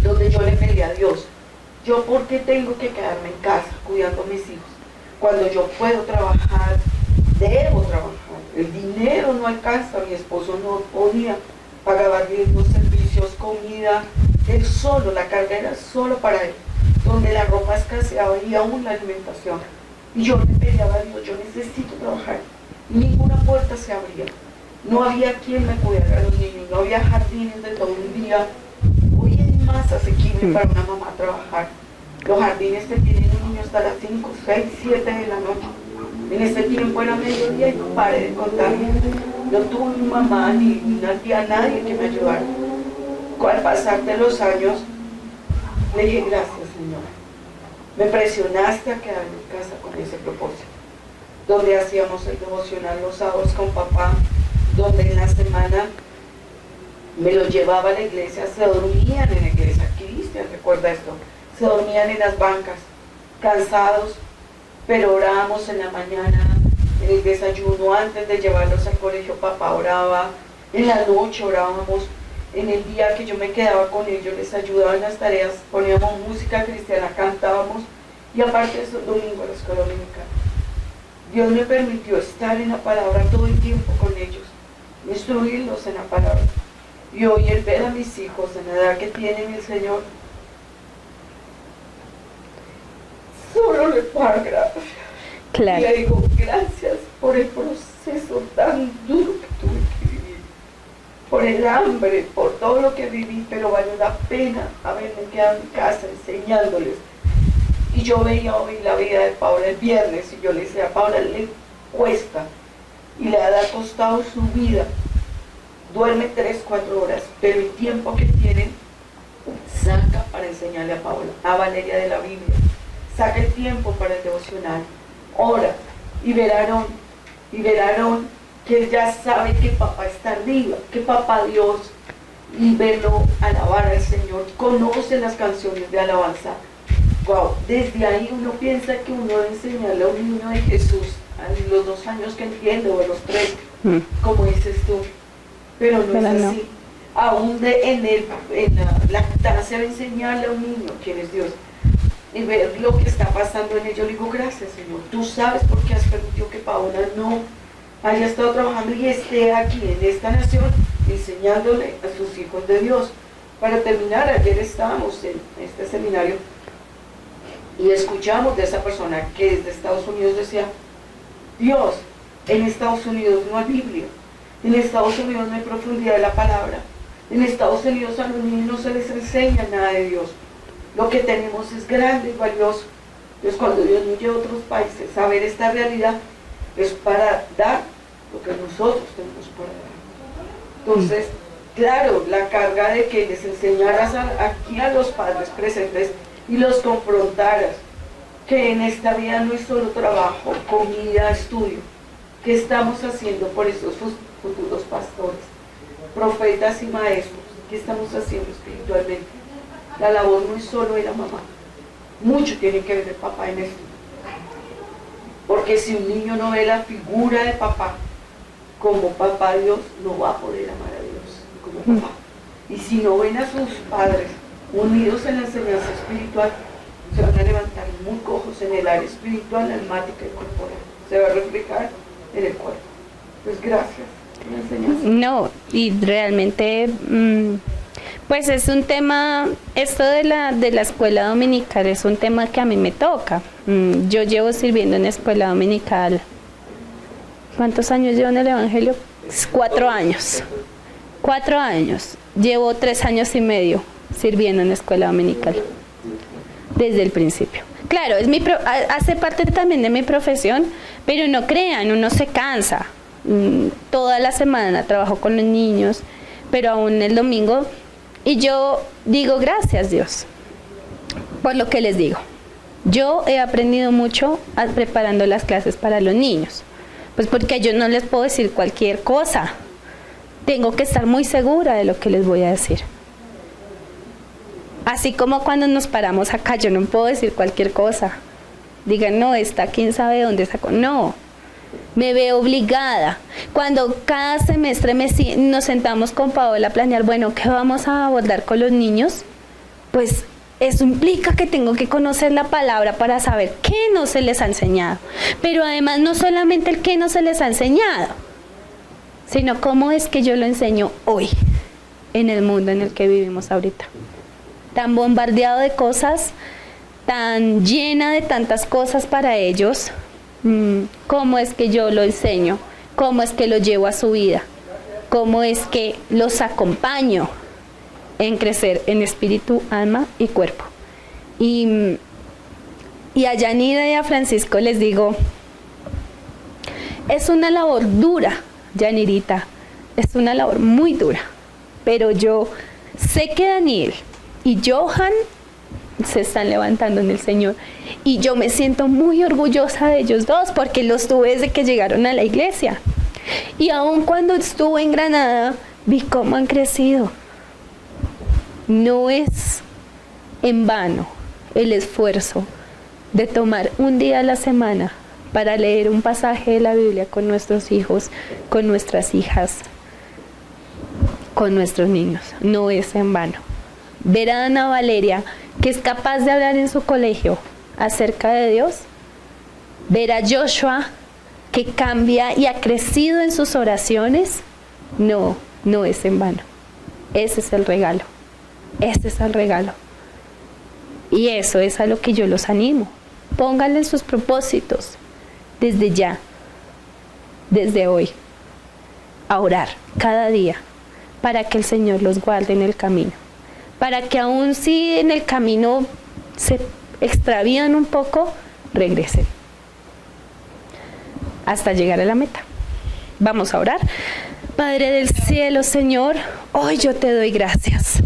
Speaker 2: donde yo le pedí a Dios, ¿yo por qué tengo que quedarme en casa cuidando a mis hijos? Cuando yo puedo trabajar, debo trabajar. El dinero no alcanza, mi esposo no podía pagar los servicios, comida, él solo, la carga era solo para él, donde la ropa escaseaba y aún la alimentación. Y yo le pedía a Dios, yo necesito trabajar. Ninguna puerta se abría. No había quien me cuidara a los niños, no había jardines de todo un día. Hoy es más asequible para una mamá trabajar. Los jardines que tienen un niño hasta las 5, 6, 7 de la noche. En ese tiempo era mediodía y no paré de contar. No tuve ni mamá ni una tía, nadie que me ayudara. Al pasar de los años, le dije, gracias, Señor. Me presionaste a quedarme en casa con ese propósito. Donde hacíamos el devocional los sábados con papá, donde en la semana me los llevaba a la iglesia, se dormían en la iglesia. Cristian recuerda esto, se dormían en las bancas, cansados, pero orábamos en la mañana, en el desayuno, antes de llevarlos al colegio, papá oraba, en la noche orábamos, en el día que yo me quedaba con ellos, les ayudaba en las tareas, poníamos música cristiana, cantábamos, y aparte de eso, domingo a la escuela dominical. Dios me permitió estar en la palabra todo el tiempo con ellos, instruirlos en la palabra. Y hoy el ver a mis hijos en la edad que tienen el Señor, solo le puedo dar gracias.
Speaker 1: Claro.
Speaker 2: Y le digo gracias por el proceso tan duro que tuve que vivir, por el hambre, por todo lo que viví, pero valió la pena haberme quedado en casa enseñándoles. Y yo veía hoy la vida de Paola el viernes y yo le decía a Paola, le cuesta, y le ha costado su vida. Duerme 3, 4 horas, pero el tiempo que tienen saca para enseñarle a Paola, a Valeria de la Biblia, saca el tiempo para el devocional, ora y verán que él ya sabe que papá está arriba, que papá Dios, y verlo alabar al Señor, conoce las canciones de alabanza. Wow, desde ahí uno piensa que uno debe enseñarle a un niño de Jesús a los 2 años que entiende, o a los 3, como dices tú, pero no es así. Aún en la lactancia de enseñarle a un niño quién es Dios y ver lo que está pasando en él. Yo le digo, gracias Señor, tú sabes por qué has permitido que Paola no haya estado trabajando y esté aquí en esta nación enseñándole a sus hijos de Dios. Para terminar, ayer estábamos en este seminario y escuchamos de esa persona que desde Estados Unidos decía, Dios, en Estados Unidos no hay Biblia, en Estados Unidos no hay profundidad de la palabra, en Estados Unidos a los niños no se les enseña nada de Dios, lo que tenemos es grande y valioso. Entonces cuando Dios nos lleva a otros países a ver esta realidad, es para dar lo que nosotros tenemos para dar. Entonces, claro, la carga de que les enseñaras aquí a los padres presentes y los confrontaras, que en esta vida no es solo trabajo, comida, estudio, ¿qué estamos haciendo por esos futuros pastores, profetas y maestros? ¿Qué estamos haciendo espiritualmente? La labor no es solo de la mamá, mucho tiene que ver el papá en esto, porque si un niño no ve la figura de papá como papá Dios, no va a poder amar a Dios como papá. Y si no ven a sus padres unidos en la enseñanza espiritual, se van a levantar muy cojos en el área espiritual, almática y corporal. Se va a reflejar en el cuerpo. Pues gracias por la enseñanza.
Speaker 1: No, y realmente, pues es un tema, esto de la escuela dominical es un tema que a mí me toca. Yo llevo sirviendo en escuela dominical. ¿Cuántos años llevo en el Evangelio? 4 años. 4 años. Llevo 3 años y medio sirviendo en la escuela dominical. Desde el principio. Claro, hace parte también de mi profesión, pero no crean, uno se cansa. Toda la semana trabajo con los niños, pero aún el domingo. Y yo digo, gracias Dios, por lo que les digo. Yo he aprendido mucho preparando las clases para los niños. Pues porque yo no les puedo decir cualquier cosa. Tengo que estar muy segura de lo que les voy a decir. Así como cuando nos paramos acá, yo no puedo decir cualquier cosa. Digan, no, esta quién sabe dónde sacó. No, me veo obligada. Cuando cada semestre nos sentamos con Paola a planear, bueno, ¿qué vamos a abordar con los niños? Pues eso implica que tengo que conocer la palabra para saber qué no se les ha enseñado. Pero además no solamente el qué no se les ha enseñado, sino cómo es que yo lo enseño hoy, en el mundo en el que vivimos ahorita. Tan bombardeado de cosas, tan llena de tantas cosas para ellos, cómo es que yo lo enseño, cómo es que lo llevo a su vida, cómo es que los acompaño en crecer en espíritu, alma y cuerpo. Y a Yanira y a Francisco les digo, es una labor dura, Yanirita, es una labor muy dura, pero yo sé que Daniel y Johan se están levantando en el Señor y yo me siento muy orgullosa de ellos dos porque los tuve desde que llegaron a la iglesia y aun cuando estuve en Granada vi cómo han crecido. No es en vano el esfuerzo de tomar un día a la semana para leer un pasaje de la Biblia con nuestros hijos, con nuestras hijas, con nuestros niños. No es en vano. Ver a Ana Valeria, que es capaz de hablar en su colegio acerca de Dios. Ver a Joshua, que cambia y ha crecido en sus oraciones. No es en vano. Ese es el regalo. Este es el regalo. Y eso es a lo que yo los animo. Pónganle sus propósitos desde ya, desde hoy, a orar cada día para que el Señor los guarde en el camino. Para que aun si en el camino se extravían un poco, regresen hasta llegar a la meta. Vamos a orar. Padre del cielo, Señor, hoy yo te doy gracias.